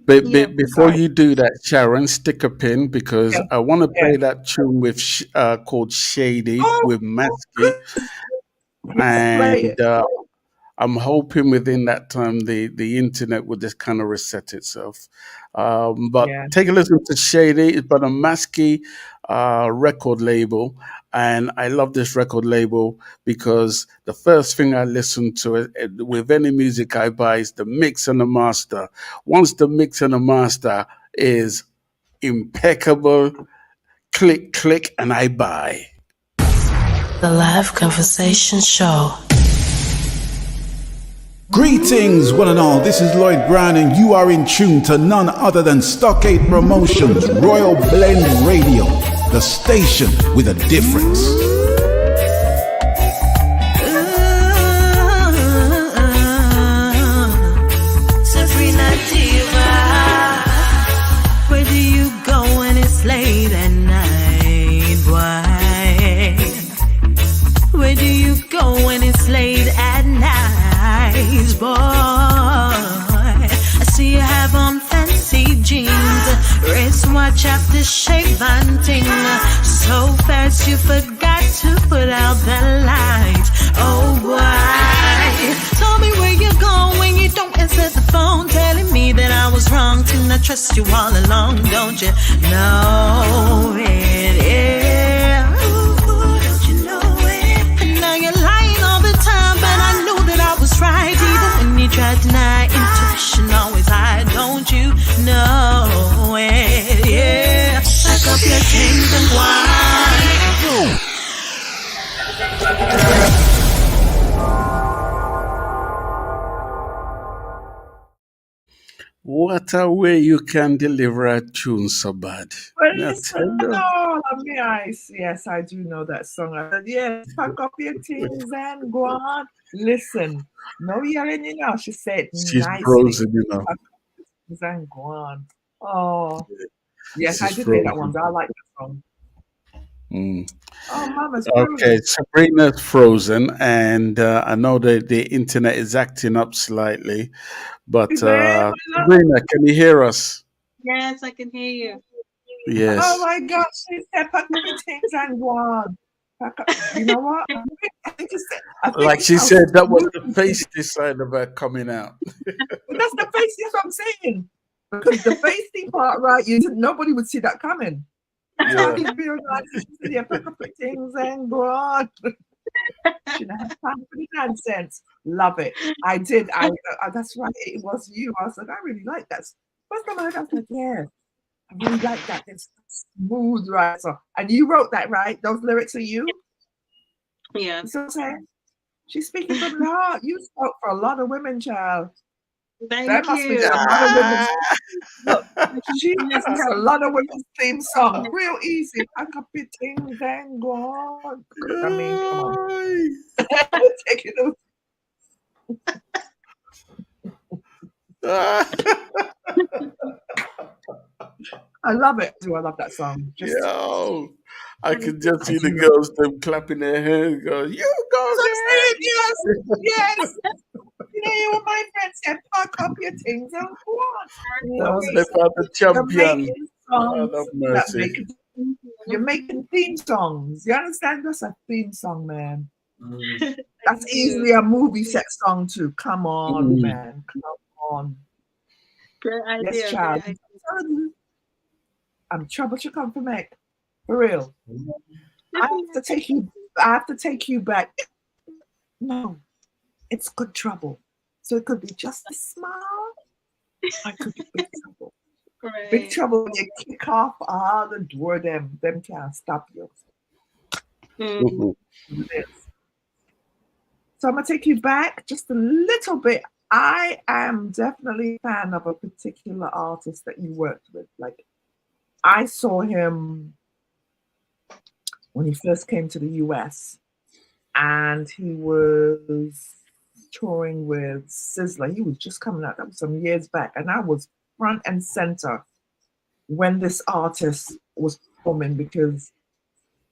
Yeah. Before Sorry. you do that, Sharon, stick a pin because Yeah. I want to Yeah. play that tune with called Shady Oh, with Maskey, yes, play and it. I'm hoping within that time the internet will just kind of reset itself. But Yeah. take a listen to Shady. It's by the Maskey record label, and I love this record label because the first thing I listen to with any music I buy is the mix and the master. Once the mix and the master is impeccable, click click, and I buy. The Live Conversation Show. Greetings, one and all. This is Lloyd Brown, and you are in tune to none other than Stockade Promotions Royal Blend Radio, the station with a difference. Sabrina Diva, where do you go when it's late at night? Why? Where do you go when it's late at night, boy? I see you have on fancy jeans, wristwatch after shave and ting. So fast you forgot to put out the light. Oh boy, tell me where you go when you don't answer the phone, telling me that I was wrong to not trust you all along. Don't you know it? Yeah. Don't you know it? And now you're lying all the time, but I knew that I was right. Even when you tried to deny, intuition always high. Don't you know it? Yeah. Pack up your things and why? What a way you can deliver a tune so bad. Well, I tell listen, you. no, I mean, yes, I do know that song. I said, yes, pack up your things and go on. Listen, no yelling, you know. She said She's nicely, frozen, you know. pack up your things and go on. Oh, yes, I She's did hear that frozen. one. I like that song. Mm. Oh, Mama's Okay, frozen. Sabrina's frozen, and I know that the internet is acting up slightly, but Is there, my love? Sabrina, can you hear us? Yes, I can hear you. Oh Yes. my gosh, she said, pack up your things and go on. Pack up. You know what? I think Like it's she how said, that was smooth. the pasty side of her coming out. But that's the face. That's what I'm saying. Because the feisty part, right? Nobody would see that coming. Yeah. Talking real nice. She said, yeah, pack up your things and go on. She didn't have time for the nonsense. Love it. I did. That's right. It was you. I was like, I really like that. First time I heard, I was like, yeah, I really like that. It's smooth, right? So, and you wrote that, right? Those lyrics are you. Yeah. You see what I'm saying? She's speaking from the heart. You spoke for a lot of women, child. That Thank must be you. a lot of women's. Look, she Yes, must be a lot of women's theme song. Real easy. Pack up your things and go on. I mean, come on. Take it over. I love it. Do I love that song? Just Yo, I can just I see the do. girls them clapping their hands, going, "You go, So I'm girl!" saying, yes. You know, you were my friend said, pack up your things and go on. Oh, So they found the you're champion. making God songs have that mercy. make you're making theme songs. You understand? That's a theme song, man. Mm. That's easily a movie set song too. Come on, Mm. man. Come on. great Yes, idea. child. Great I'm trouble to come for Meg. For real. idea. I have to take you back. No, it's good trouble. So it could be just a smile. I could be big trouble. Big Right. trouble when you kick off the door, them can't stop you. Mm. So I'm gonna take you back just a little bit. I am definitely a fan of a particular artist that you worked with. Like I saw him when he first came to the US, and he was touring with Sizzler. He was just coming out. That was some years back, and I was front and center when this artist was performing because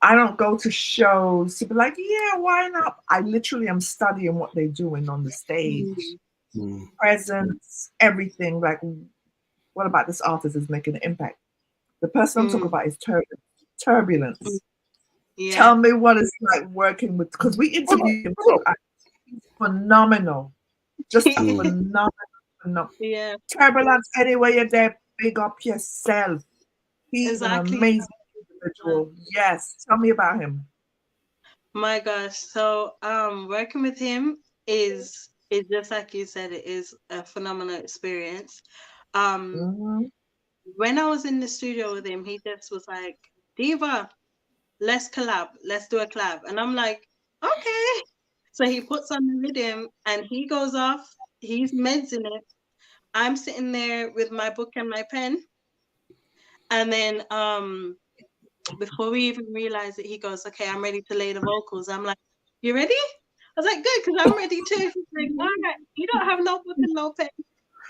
I don't go to shows to be like, yeah, why not? I literally am studying what they're doing on the stage, Mm. presence, everything. Like, what about this artist is making an impact? The person I'm talking about is Turbulence. Yeah. Tell me what it's like working with, because we interviewed him too. He's phenomenal. Just phenomenal. Yeah. Turbulence, anyway, you're there, big up yourself. He's an Exactly. amazing individual. Yes. Tell me about him. My gosh. So working with him is just like you said, it is a phenomenal experience. When I was in the studio with him, he just was like, Diva, let's collab. Let's do a collab. And I'm like, okay. So he puts on the rhythm and he goes off. He's meds in it. I'm sitting there with my book and my pen. And then before we even realize it, he goes, okay, I'm ready to lay the vocals. I'm like, you ready? I was like, good, because I'm ready too. He's like, all right, you don't have no book and no pen.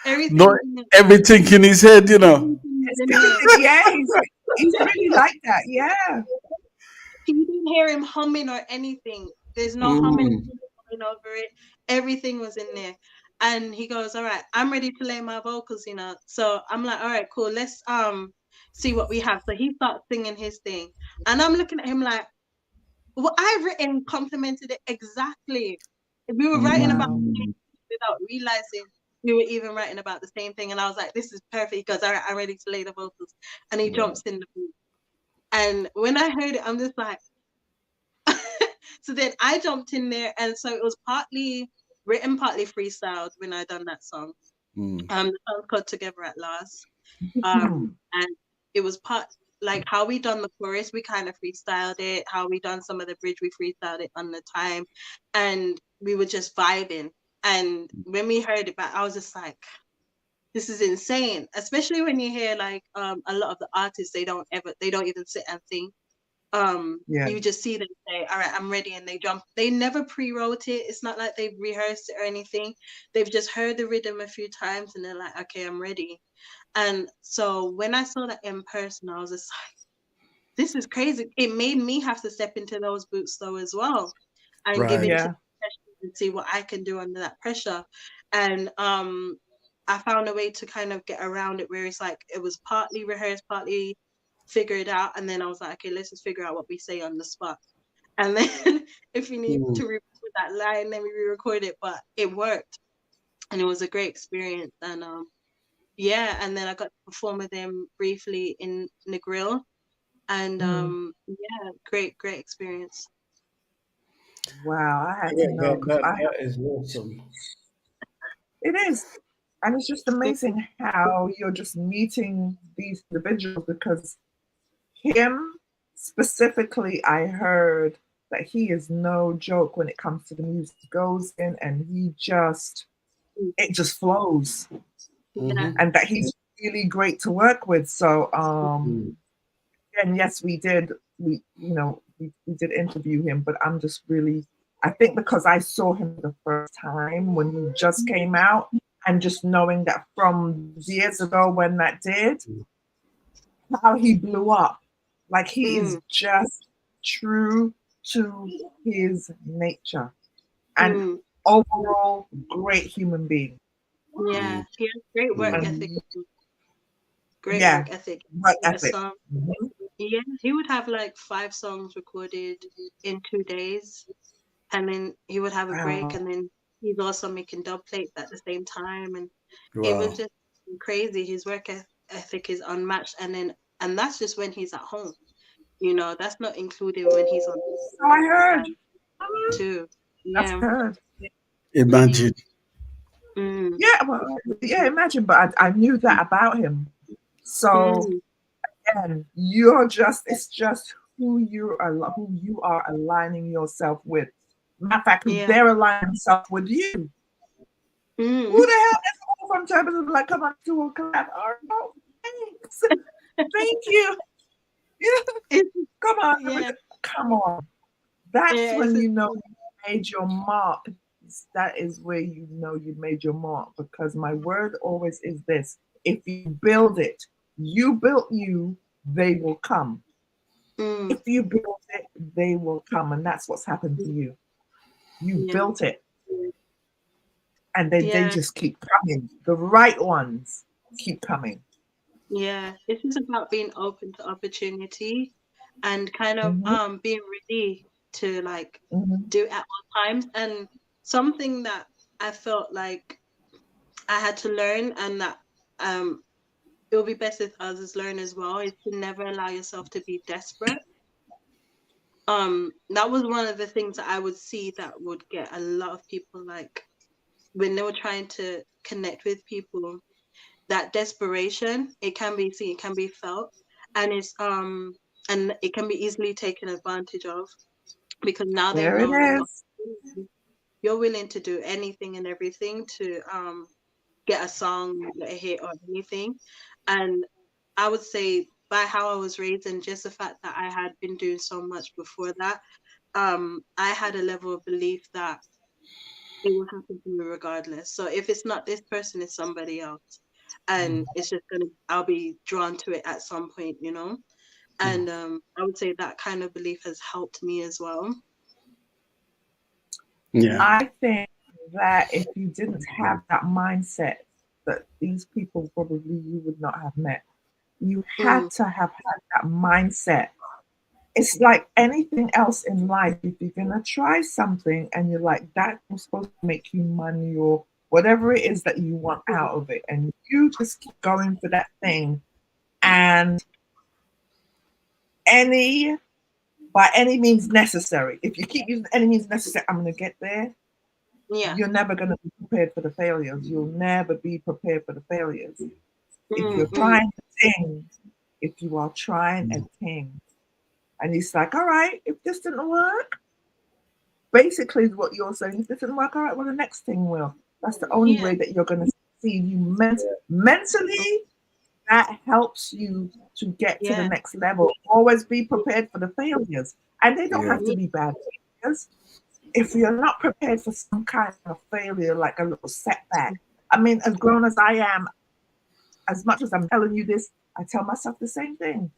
Everything in his head, you know. Yeah, he's really like that. Yeah. You didn't hear him humming or anything. There's no humming over it. Everything was in there. And he goes, all right, I'm ready to lay my vocals, you know. So I'm like, all right, cool. Let's see what we have. So he starts singing his thing. And I'm looking at him like, what I've written complimented it exactly. We were writing about the same thing without realizing we were even writing about the same thing. And I was like, this is perfect. He goes, all right, I'm ready to lay the vocals. And he jumps in the booth. And when I heard it, I'm just like, so then I jumped in there. And so it was partly written, partly freestyled when I done that song. The song's called Together at Last. And it was like how we done the chorus, we kind of freestyled it. How we done some of the bridge, we freestyled it on the time. And we were just vibing. And when we heard it back, I was just like, this is insane. Especially when you hear like a lot of the artists, they don't even sit and sing. You just see them say, all right, I'm ready, and they jump. They never pre-wrote it. It's not like they've rehearsed it or anything. They've just heard the rhythm a few times and they're like, okay, I'm ready. And so when I saw that in person, I was just like, this is crazy. It made me have to step into those boots though as well, and give it to pressure and see what I can do under that pressure. And I found a way to kind of get around it where it's like it was partly rehearsed, partly figured out, and then I was like, okay, let's just figure out what we say on the spot. And then if we need to record that line, then we re-record it. But it worked, and it was a great experience. And and then I got to perform with him briefly in the grill, and great experience. Wow, I had to know. That is awesome. It is. And it's just amazing how you're just meeting these individuals, because him specifically, I heard that he is no joke when it comes to the music. He goes in and it just flows. And that he's really great to work with. So and yes, we did interview him, but I'm just really, I think because I saw him the first time when he just came out, and just knowing that from years ago when that did, how he blew up. Like he is just true to his nature, and overall great human being. Yeah, he has great work ethic. Great work ethic. Yeah, he would have like 5 songs recorded in 2 days, and then he would have a break, and then he's also making dub plates at the same time, and it was just crazy. His work ethic is unmatched, and that's just when he's at home. You know, that's not included when he's on. So I heard too. That's heard. Imagine. Imagine. But I knew that about him. So again, it's just who you are aligning yourself with. Matter of fact, they're aligning themselves with you. Who the hell is all from Turbulence? Like, come on to a collab. Oh, thanks. Thank you. Come on. Come on. That's when you know you made your mark. That is where you know you made your mark, because my word always is this: if you build it, you built you, they will come. If you build it, they will come. And that's what's happened to you. You built it. And they just keep coming. The right ones keep coming. Yeah, it's just about being open to opportunity and kind of Mm-hmm. being ready to like Mm-hmm. do it at all times. And something that I felt like I had to learn, and that um it will be best if others learn as well, is to never allow yourself to be desperate. That was one of the things that I would see that would get a lot of people, like when they were trying to connect with people, that desperation, it can be seen, it can be felt, and and it can be easily taken advantage of, because now they There it know that is. you're willing to do anything and everything to get a song, get a hit or anything. And I would say by how I was raised and just the fact that I had been doing so much before that, I had a level of belief that it will happen to me regardless. So if it's not this person, it's somebody else. And it's just gonna I'll be drawn to it at some point, you know? And I would say that kind of belief has helped me as well. Yeah. I think that if you didn't have that mindset, that these people probably you would not have met. You Mm, had to have had that mindset. It's like anything else in life. If you're gonna try something and you're like, that was supposed to make you money or whatever it is that you want out of it, and you just keep going for that thing, and any by any means necessary. If you keep using any means necessary, I'm gonna get there. yeah. You're never gonna be prepared for the failures. You'll never be prepared for the failures. If Mm, you're mm, trying a thing, if you are trying a thing, and it's like, all right, if this didn't work, basically what you're saying, if this didn't work, all right, well, the next thing will. That's the only yeah. way that you're going to succeed. Mm, Mentally, that helps you to get to the yeah. next level. Always be prepared for the failures. And they don't Yeah. have to be bad failures. If you're not prepared for some kind of failure, like a little setback, I mean, as grown as I am, as much as I'm telling you this, I tell myself the same thing.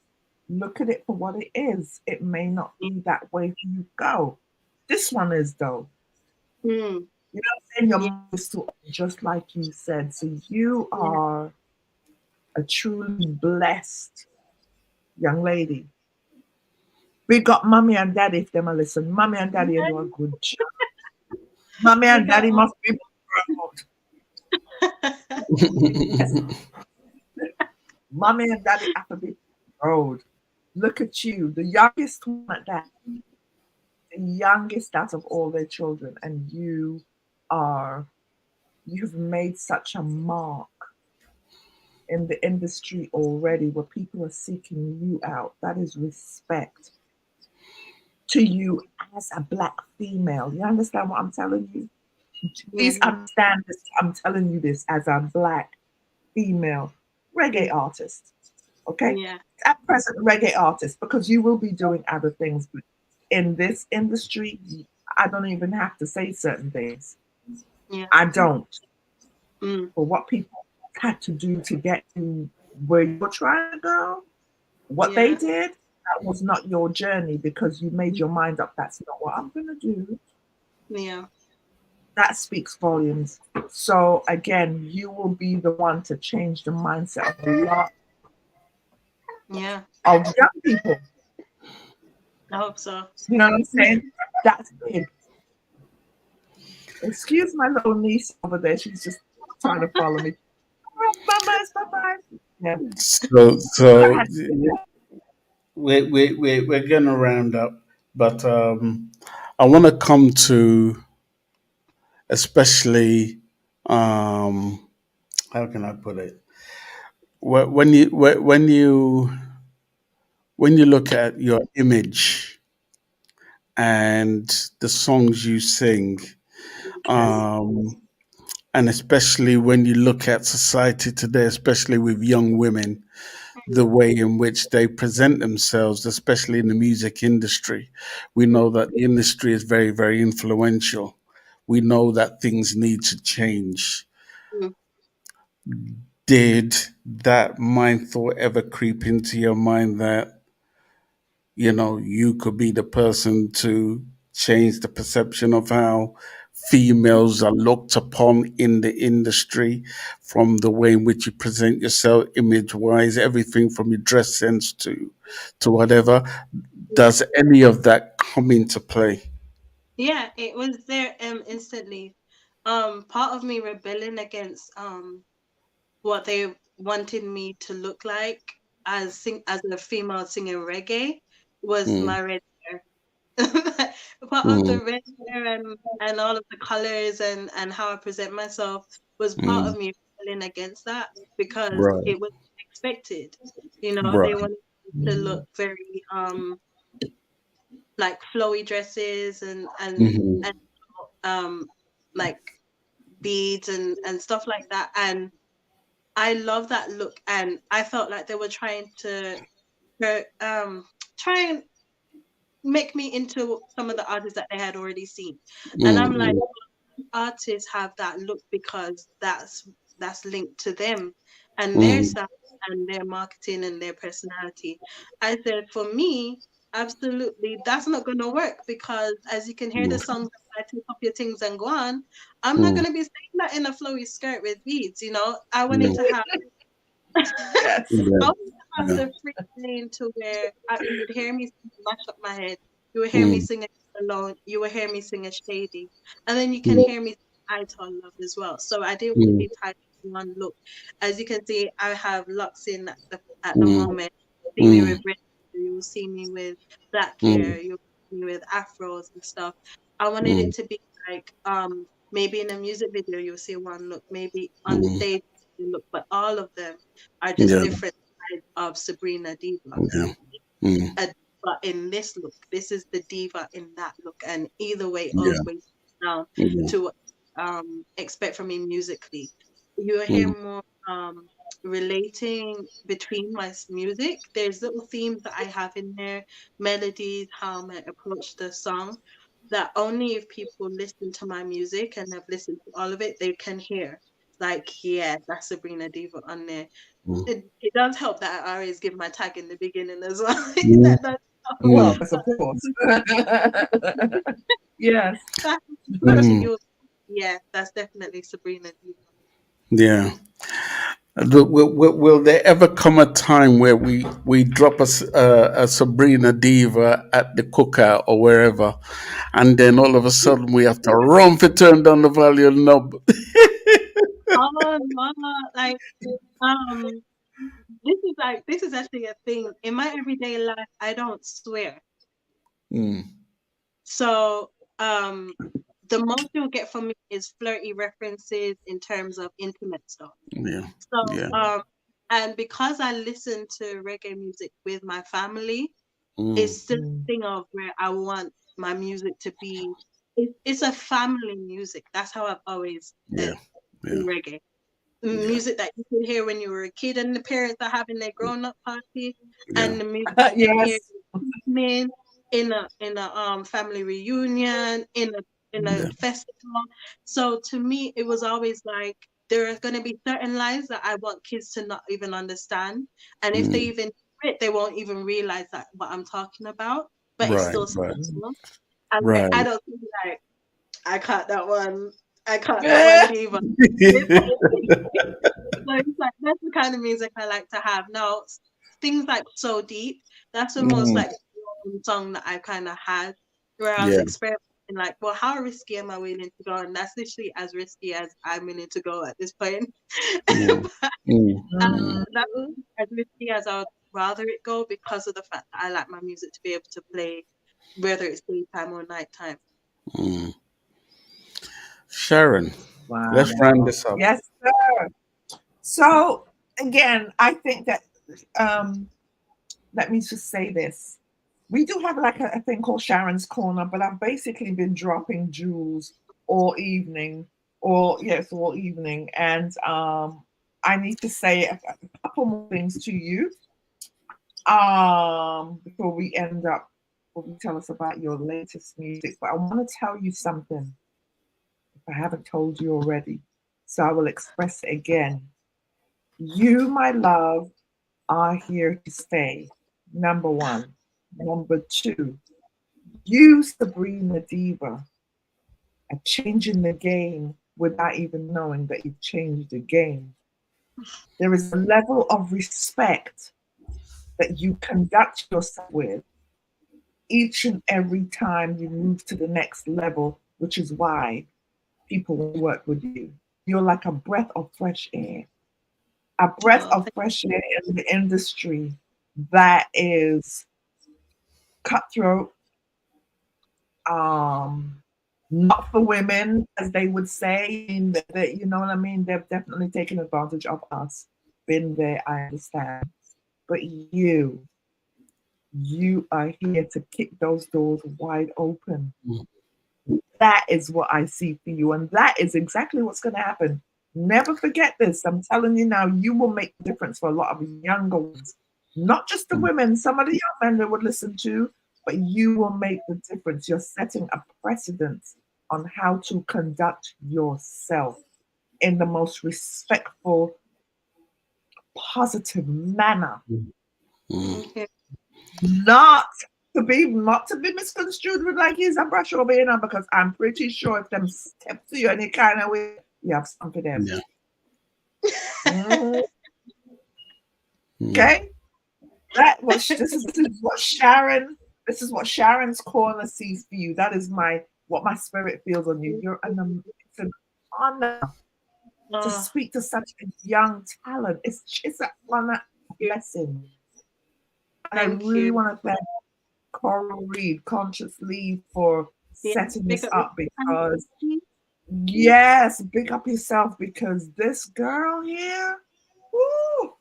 Look at it for what it is. It may not be that way for you go. This one is though. Mm, You know what I'm saying? Your yeah. mind is still just like you said. So you Yeah. are a truly blessed young lady. Big up mommy and daddy if them a listen. Mommy and daddy do a good job. Mommy Big and up, daddy mom. must be proud. Yes. Mommy and daddy have to be proud. Look at you, the youngest one at that, the youngest out of all their children, and are you've made such a mark in the industry already where people are seeking you out. That is respect to you as a black female. You understand what I'm telling you? Please Mhm. understand this. I'm telling you this as a black female reggae Mm, artist. Okay? yeah. At present, reggae artist, because you will be doing other things. But in this industry, I don't even have to say certain things. Yeah. I don't. Mm, For what people had to do to get to where you're trying to go, what they yeah. did, that was not your journey because you made your mind up. That's not what I'm going to do. Yeah. That speaks volumes. So, again, you will be the one to change the mindset of a lot Yeah. of young people. I hope so. You know what I'm saying? That's big. Excuse my little niece over there. She's just trying to follow me. Bye bye. Yeah. So we're going to round up, but I want to come to, especially, um, how can I put it? When you look at your image and the songs you sing, um, and especially when you look at society today, especially with young women, the way in which they present themselves, especially in the music industry. We know that the industry is very, very influential. We know that things need to change. Mm, Did that mind thought ever creep into your mind that, you could be the person to change the perception of how females are looked upon in the industry, from the way in which you present yourself, image-wise, everything from your dress sense to whatever. Does any of that come into play? Yeah, it was there instantly. Part of me rebelling against what they wanted me to look like as a female singing reggae was Mm, my red hair. Part of mm, the red hair and all of the colors and how I present myself was part mm. of me rebelling against that because Right, it was expected. You know, they right. wanted me to look very like flowy dresses Hmm. and like beads and stuff like that. And I love that look, and I felt like they were trying to um try and make me into some of the artists that they had already seen. And I'm like, Mm, artists have that look because that's linked to them and their mm, style and their marketing and their personality. I said, for me, absolutely, that's not going to work because as you can hear the mm, songs, I take up your things and go on. I'm not mm, going to be saying that in a flowy skirt with beads. You know, I wanted mm. to have Yes. Yeah, I would have yeah. the free reign to where you would hear me mash up my head. You would hear me Mm, sing it alone. You would hear me sing a shady, and then you can mm, hear me sing I Love as well. So I didn't want to mm, be tied to one look. As you can see, I have locks in at the mm, moment. You see me with mm, red hair. You will see me with black mm, hair. You'll see me with afros and stuff. I wanted mm, it to be like maybe in a music video you'll see one look, maybe on mm. stage you look, but all of them are just Yeah, different sides of Sabrina Diva. yeah. Mm, A diva in this look, this is the diva in that look, and either way, all yeah, the way down yeah. to expect from me musically. You'll hear Mm, more relating between my music. There's little themes that I have in there, melodies, how I might approach the song. That only if people listen to my music and have listened to all of it, they can hear. Like, yeah, that's Sabrina Diva on there. mm, It does help that I always give my tag in the beginning as well. mm, That does Well, mm, help. yes, of course. Yes. That approach mm. you, yeah, that's definitely Sabrina Diva. Yeah. Will there ever come a time where we drop a Sabrina Diva at the cookout or wherever, and then all of a sudden we have to run for turn down the volume knob? Oh no, like um, this is actually a thing in my everyday life. I don't swear, Mm, so the most you'll get from me is flirty references in terms of intimate stuff. yeah, So yeah. and because I listen to reggae music with my family, Mm, it's still a thing of where I want my music to be. It's a family music. That's how I've always yeah, in yeah, reggae. yeah, Music that you could hear when you were a kid and the parents are having their grown up party, yeah. and the music that you hear Yes. evening in a family reunion in a Yeah. festival. So to me, it was always like there are going to be certain lines that I want kids to not even understand, and if they Mm, even hear it, they won't even realize that what I'm talking about. But it's right, still right, special. And like right. I don't feel like I caught that one. I caught that one diva. So it's like that's the kind of music I like to have. Now things like So Deep, that's the most Mm, like song that I kind of had where I was yeah. experimenting like, well, how risky am I willing to go? And that's literally as risky as I'm willing to go at this point. Mm, But mm, mm, that's as risky as I would rather it go because of the fact that I like my music to be able to play whether it's daytime or nighttime. mm. Sharon, let's round Wow. this up. Yes, sir. So again, I think that let me just say this. We do have like a thing called Sharon's Corner, but I've basically been dropping jewels all evening, or yes, all evening. And I need to say a couple more things to you before we end up, before we tell us about your latest music. But I want to tell you something if I haven't told you already. So I will express it again. You, my love, are here to stay. Number one. Number two, you, Sabrina Diva, at changing the game without even knowing that you've changed the game. There is a level of respect that you conduct yourself with each and every time you move to the next level, which is why people will work with you. You're like a breath of fresh air, a breath of fresh air in the industry that is cutthroat, not for women, as they would say. That, you know what I mean? They've definitely taken advantage of us. Been there, I understand. But you are here to kick those doors wide open. That is what I see for you. And that is exactly what's going to happen. Never forget this. I'm telling you now, you will make a difference for a lot of younger ones. Not just the women, some of the young men they would listen to, but you will make the difference. You're setting a precedent on how to conduct yourself in the most respectful, positive manner. Not to be misconstrued with like he's a brush over here now, because I'm pretty sure if them step to you any kind of way, you have something for them. Yeah. Okay? This is what Sharon's corner sees for you. That is what my spirit feels on you. It's an honor to speak to such a young talent. It's an honor, blessing. And I really want to thank Coral Reed, Consciously, for setting this up, because yes, big up yourself, because this girl here, woo,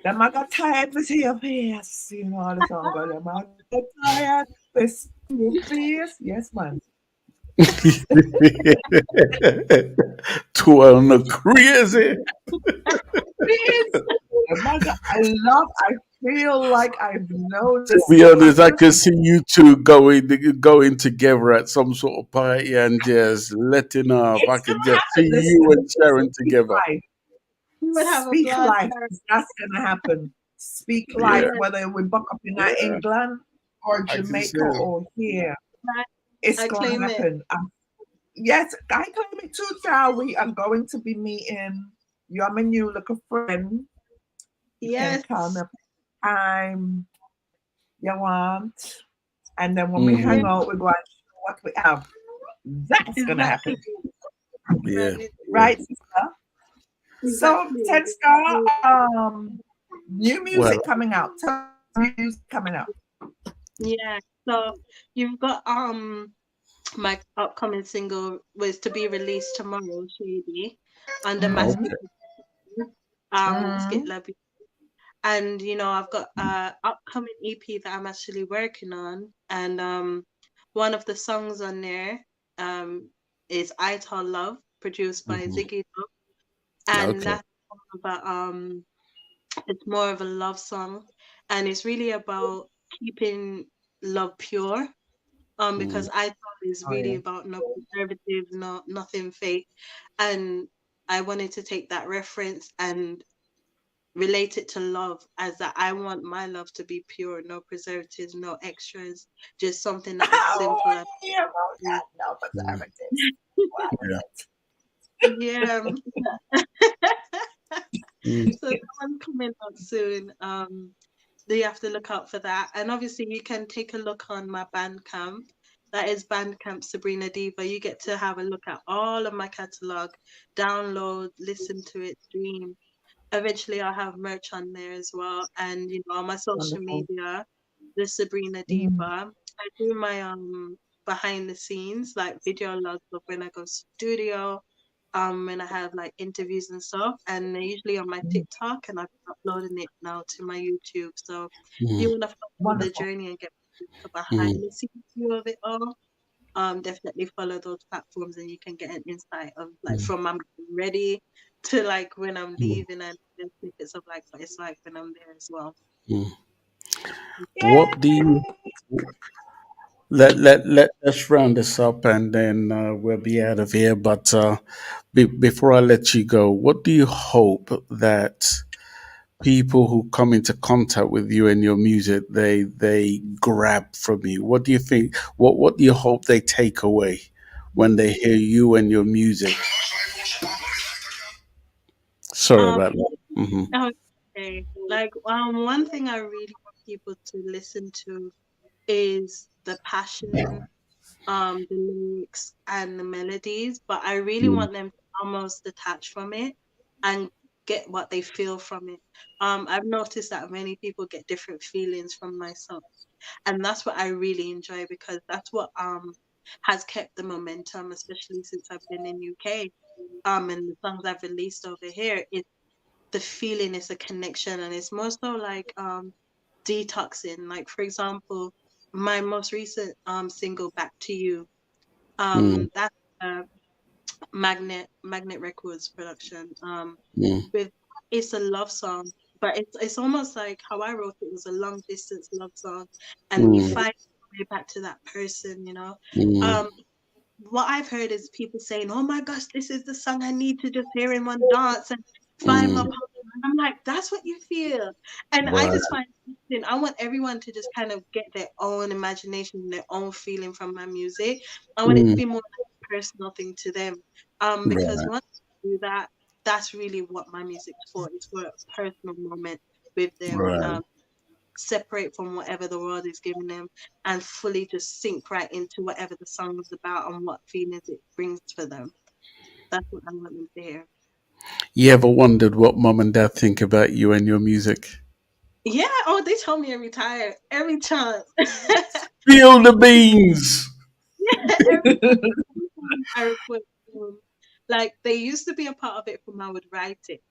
them I got tired with your face, you know how the song goes, them I got tired with your face, yes man. Twelve crazy. I feel like I've known this. To be honest, I can see you two going together at some sort of party and just letting off. I can just see you and Sharon together. Speak life. That's gonna happen. Speak life, whether we buck up in England or Jamaica or here. It's gonna happen. Yes, I claim it too, child. We are going to be meeting. You're my new little friend. Yes. You can come up time you want. And then when we hang out, we're going to show what we have. That's gonna happen. Yeah. Right, sister? So, Ted Star, new music coming out. Music coming out. Yeah. So you've got my upcoming single was to be released tomorrow, Shady, under my Skit Love You. And I've got upcoming EP that I'm actually working on, and one of the songs on there is I Tell Love, produced by Ziggy Love, and that's about it's more of a love song, and it's really about keeping love pure. Because I thought it's really about no preservatives, nothing fake, and I wanted to take that reference and relate it to love, as that I want my love to be pure, no preservatives, no extras, just something that is simple. No preservatives. Yeah. So that one's coming out soon. You have to look out for that. And obviously you can take a look on my Bandcamp. That is Bandcamp Sabrina Diva. You get to have a look at all of my catalog, download, listen to it, stream. Eventually I'll have merch on there as well. And on my social media, the Sabrina Diva. I do my behind the scenes, like video logs of when I go studio, when I have like interviews and stuff, and they're usually on my TikTok, and I'm uploading it now to my YouTube. So if you want to follow the journey and get the behind the scenes view of it all, definitely follow those platforms, and you can get an insight of like from I'm ready to like when I'm leaving, and snippets of like what it's like when I'm there as well. What do you let's round this up, and then we'll be out of here. But before I let you go, what do you hope that people who come into contact with you and your music, they grab from you? What do you think? What do you hope they take away when they hear you and your music? Sorry Um, about that. Hmm. okay. Like, one thing I really want people to listen to is the passion, the lyrics and the melodies, but I really Mm, want them to almost detach from it and get what they feel from it. I've noticed that many people get different feelings from my songs, and that's what I really enjoy because that's what has kept the momentum, especially since I've been in UK. And the songs I've released over here, it's the feeling, is a connection, and it's more so like detoxing. Like, for example, my most recent single, Back to You, mm, that's a Magnet Records production. mm, With It's a love song, but it's almost like how I wrote it was a long distance love song, and you mm, find your way back to that person, you know. mm, Um, what I've heard is people saying, "Oh my gosh, this is the song I need to just hear in one dance and find my mm. partner." And I'm like, that's what you feel, and I Right. just find it interesting. I want everyone to just kind of get their own imagination, their own feeling from my music. I want it to Mm, be more like a personal thing to them, because right. once you do that, that's really what my music's for. It's for a personal moment with them. Right. Separate from whatever the world is giving them and fully just sink right into whatever the song is about and what feelings it brings for them. That's what I want them to hear. You ever wondered what mom and dad think about you and your music? Yeah, oh, they tell me every time, every chance. Feel the beans. Yeah, every time I record, like they used to be a part of it from I would write it.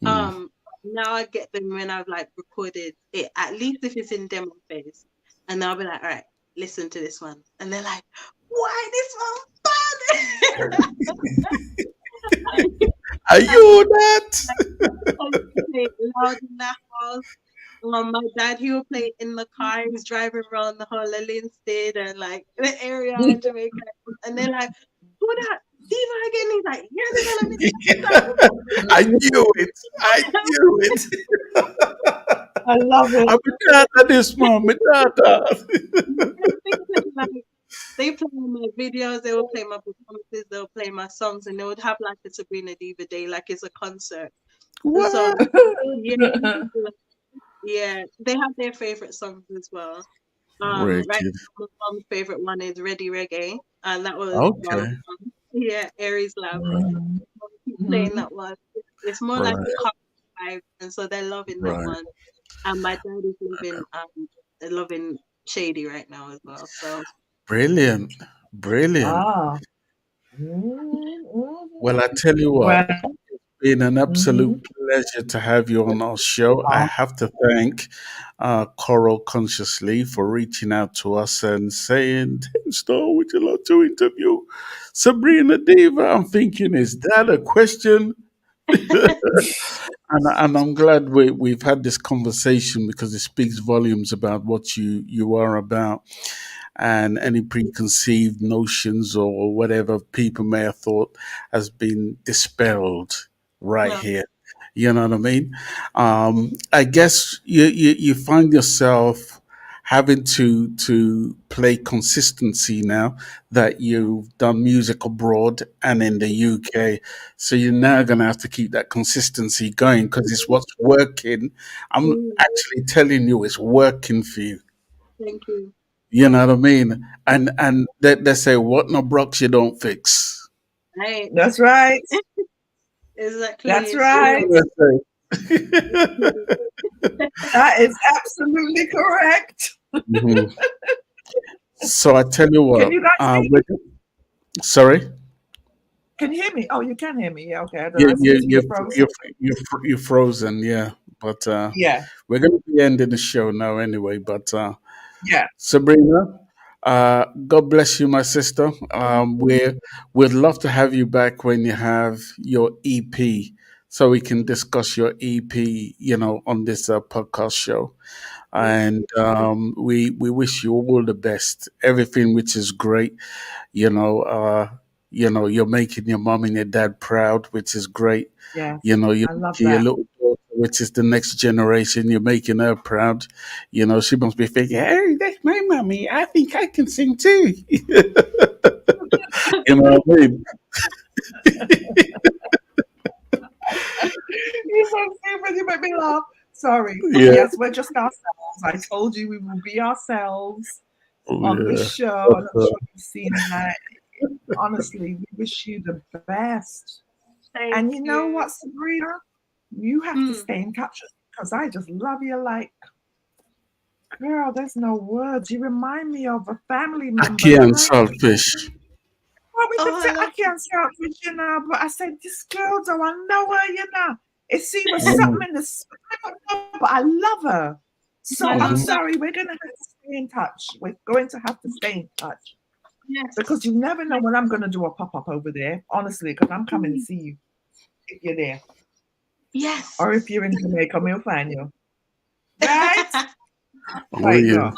Mm. Um, Now I get them when I've like recorded it, at least if it's in demo phase, and I'll be like, all right, listen to this one, and they're like, why this one fun? Are you that? I play it loud in the house. My dad, he will play it in the car. He's driving around the whole of Linstead and like the area in Jamaica, and they're like, "Who that? Diva again?" He's like, "Yeah, they're gonna make I knew it. I knew it. I love it. I'm a dad this mom, a dad. like they play my videos, they will play my performances, they'll play my songs, and they would have like a Sabrina Diva day, like it's a concert. And so, What? yeah, yeah, they have their favorite songs as well. Right Wicked. now, my mom's favorite one is Ready Reggae, and that was Okay. yeah, Aries Lab. Mom keeps playing Mhm. that one. It's more like Right. a calm vibe, and so they're loving that Right. one. And my dad is loving Shady right now as well. So Brilliant. Brilliant. Ah. Mhm. Well, I tell you what, Well, been an absolute mhm. pleasure to have you on our show. I Ah, have to thank Coral Consciously for reaching out to us and saying, "Ten Star, would you like to interview Sabrina Diva?" I'm thinking, is that a question? And I'm glad we've had this conversation because it speaks volumes about what you are about and any preconceived notions or whatever people may have thought has been dispelled right no. here. You know what I mean? I guess you find yourself having to play consistency now that you've done music abroad and in the UK. So you're now going to have to keep that consistency going because it's what's working. I'm Mm, actually telling you it's working for you. thank you. You know what I mean? And they say what no broke you don't fix. Right. that's right. Exactly. That's It's What right. true. can I say? It's That is absolutely correct. Mhm. So I tell you Can what, you guys hear me? sorry, Can you hear me? Oh, you can hear me. Yeah, okay. I don't know. you I you seem to be you frozen. you're frozen, yeah. But Yeah, we're going to be ending the show now anyway. But yeah, Sabrina, God bless you, my sister. We'd love to have you back when you have your EP, so we can discuss your EP, on this podcast show. thank And you. we wish you all the best, everything which is great. You know, uh, you're making your mom and your dad proud, which is great. yes. You're I love making your that. little daughter which is the next generation. You're making her proud. You know, she must be thinking, "Hey, that's my mommy. I think I can sing too." You know what I mean? You're so stupid. You make me laugh. Sorry. Yeah, Yes, we're just ourselves. I told you we will be ourselves on this yeah. show, and I'm sure you've seen that. Honestly, we wish you the best. Thank And you know you. what, Sabrina? You have to Mm. stay in touch because I just love you like, girl, there's no words. You remind me of a family member. Ackee and Like, saltfish. well, we could Oh, say I I love can't help it, you know, but I said, this girl, though, I know her, you know. It see was Mm-hmm. something in the I don't know, but I love her. So I I'm love Mm-hmm. that. sorry, we're gonna have to stay in touch. We're going to have to stay in touch because Yes. you never know when I'm gonna do a pop-up over there, honestly, because I'm coming to see you if you're there. Yes. Or if you're in Jamaica, we'll find you. Right? Oh Right, yeah.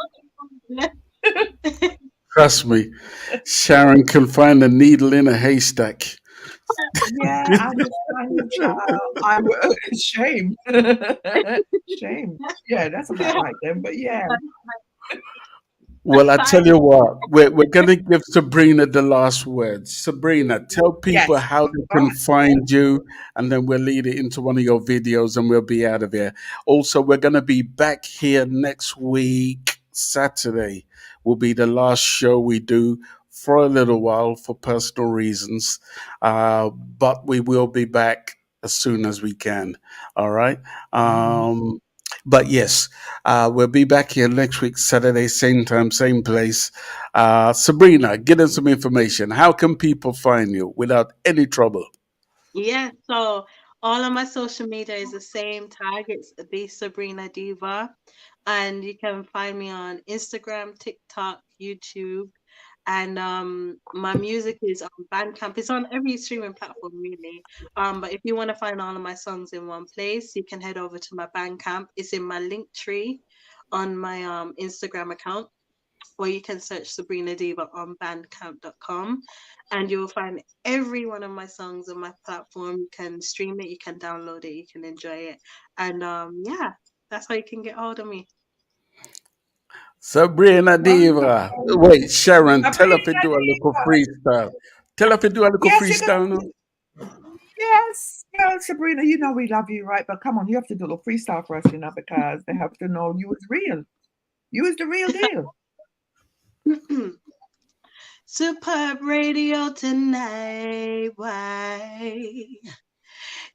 girl. Trust me, Sharon can find a needle in a haystack. Yeah, I understand you, child. Shame. Shame. Yeah, that's about right then. But yeah. Well, I tell Fine. you what, we're going to give Sabrina the last words. Sabrina, tell people Yes. how they Oh, can find you, and then we'll lead it into one of your videos and we'll be out of here. Also, we're going to be back here next week, Saturday. Will be the last show we do for a little while for personal reasons. But we will be back as soon as we can. All right. mhm. But yes, we'll be back here next week, Saturday, same time, same place. Sabrina, get us some information. How can people find you without any trouble? Yeah, so all of my social media is the same tag. It's the Sabrina Diva. And you can find me on Instagram, TikTok, YouTube. And my music is on Bandcamp. It's on every streaming platform really. But if you want to find all of my songs in one place, you can head over to my Bandcamp. It's in my link tree on my Instagram account, or you can search Sabrina Diva on bandcamp.com and you'll find every one of my songs on my platform. You can stream it, you can download it, you can enjoy it. And yeah, that's how you can get hold of me. Sabrina Diva. Wonderful. Wait, Sharon, tell her to Sabrina do a little Diva. freestyle. Tell her to do a little Yes, you're gonna freestyle now. yes. Girl, Sabrina, you know we love you, right? But come on, you have to do a little freestyle for us, you know, because they have to know you is real. You is the real deal. Superb radio tonight. Why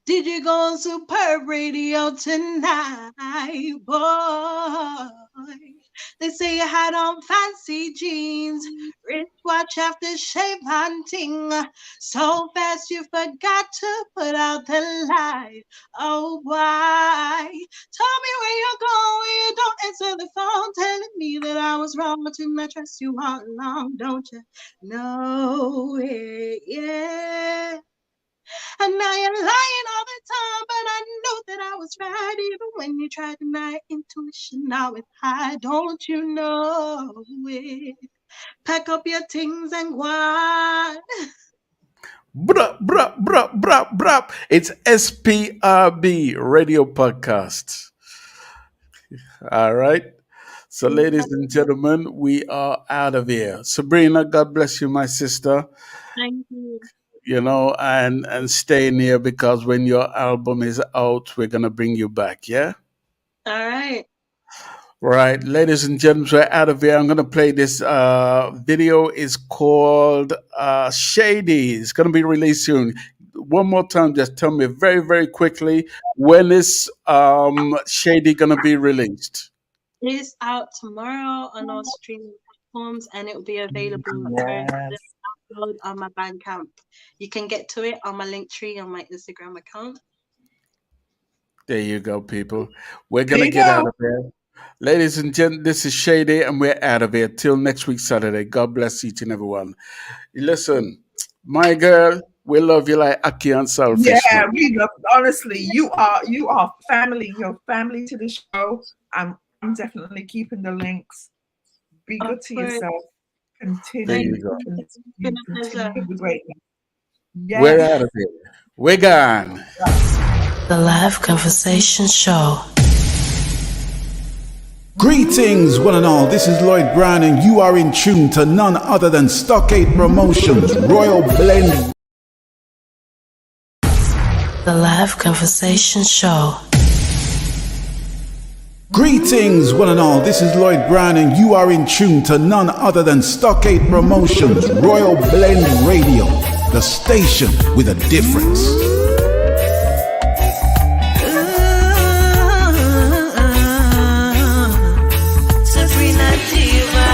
did you go on Superb Radio tonight, boy? They say you had on fancy jeans, wristwatch after shave hunting. So fast you forgot to put out the light. Oh, why? Tell me where you're going. You don't answer the phone, telling me that I was wrong to not trust you all along. Don't you know it? Yeah. And now you're lying all the time, but I know that I was right. Even when you tried to deny intuition, now it's high. Don't you know it? Pack up your things and go on. Bruh, bruh, bruh, bruh, bruh. It's SPRB Radio Podcast. All right. So, ladies and gentlemen, we are out of here. Sabrina, God bless you, my sister. Thank you. You know, and stay near because when your album is out, we're gonna bring you back. Yeah. All right. Right, ladies and gentlemen, we're out of here. I'm gonna play this video. Is called Shady. It's gonna be released soon. One more time, just tell me very, very quickly when is Shady gonna be released? It's out tomorrow on all streaming platforms and it will be available for Yes. download on my Bandcamp. You can get to it on my link tree on my Instagram account. There you go, people. We're There gonna you get out go. of here. Ladies and gentlemen, this is Shady, and we're out of here. Till next week, Saturday. God bless each and every one. Listen, my girl, we love you like Aki and Selfish, Yeah, man. we love honestly, you are family. You're family to the show. I'm definitely keeping the links. Be Of good to course. yourself. There Thank Continue, you go. you. It's been a pleasure. continue the greatness. We're Yes. out of here. We're gone. The Live Conversation Show. Greetings, one and all. This is Lloyd Brown, and you are in tune to none other than Stockade Promotions Royal Blend. The Live Conversation Show. Greetings, one and all. This is Lloyd Brown, and you are in tune to none other than Stockade Promotions Royal Blend Radio, the station with a difference. Sabrina Diva,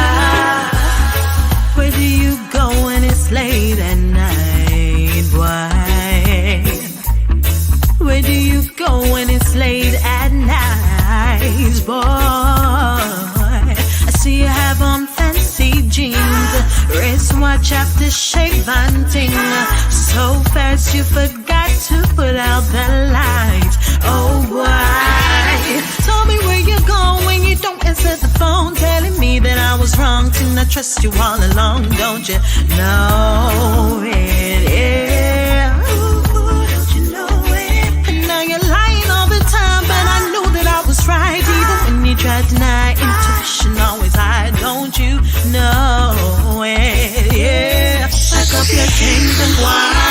where do you go when it's late at night, boy? Where do you go when it's late at night, boy? I see you have on fancy jeans, wristwatch after shave and ting. So fast you forgot to put out the light. Oh boy, tell me where you go when you don't answer the phone, telling me that I was wrong to not trust you all along. Don't you know it? Yeah. Don't you know it? And now you're lying all the time, but I knew that I was right. Even when you tried to deny, intuition always high. Don't you know it? Yeah. Pack up your things and why?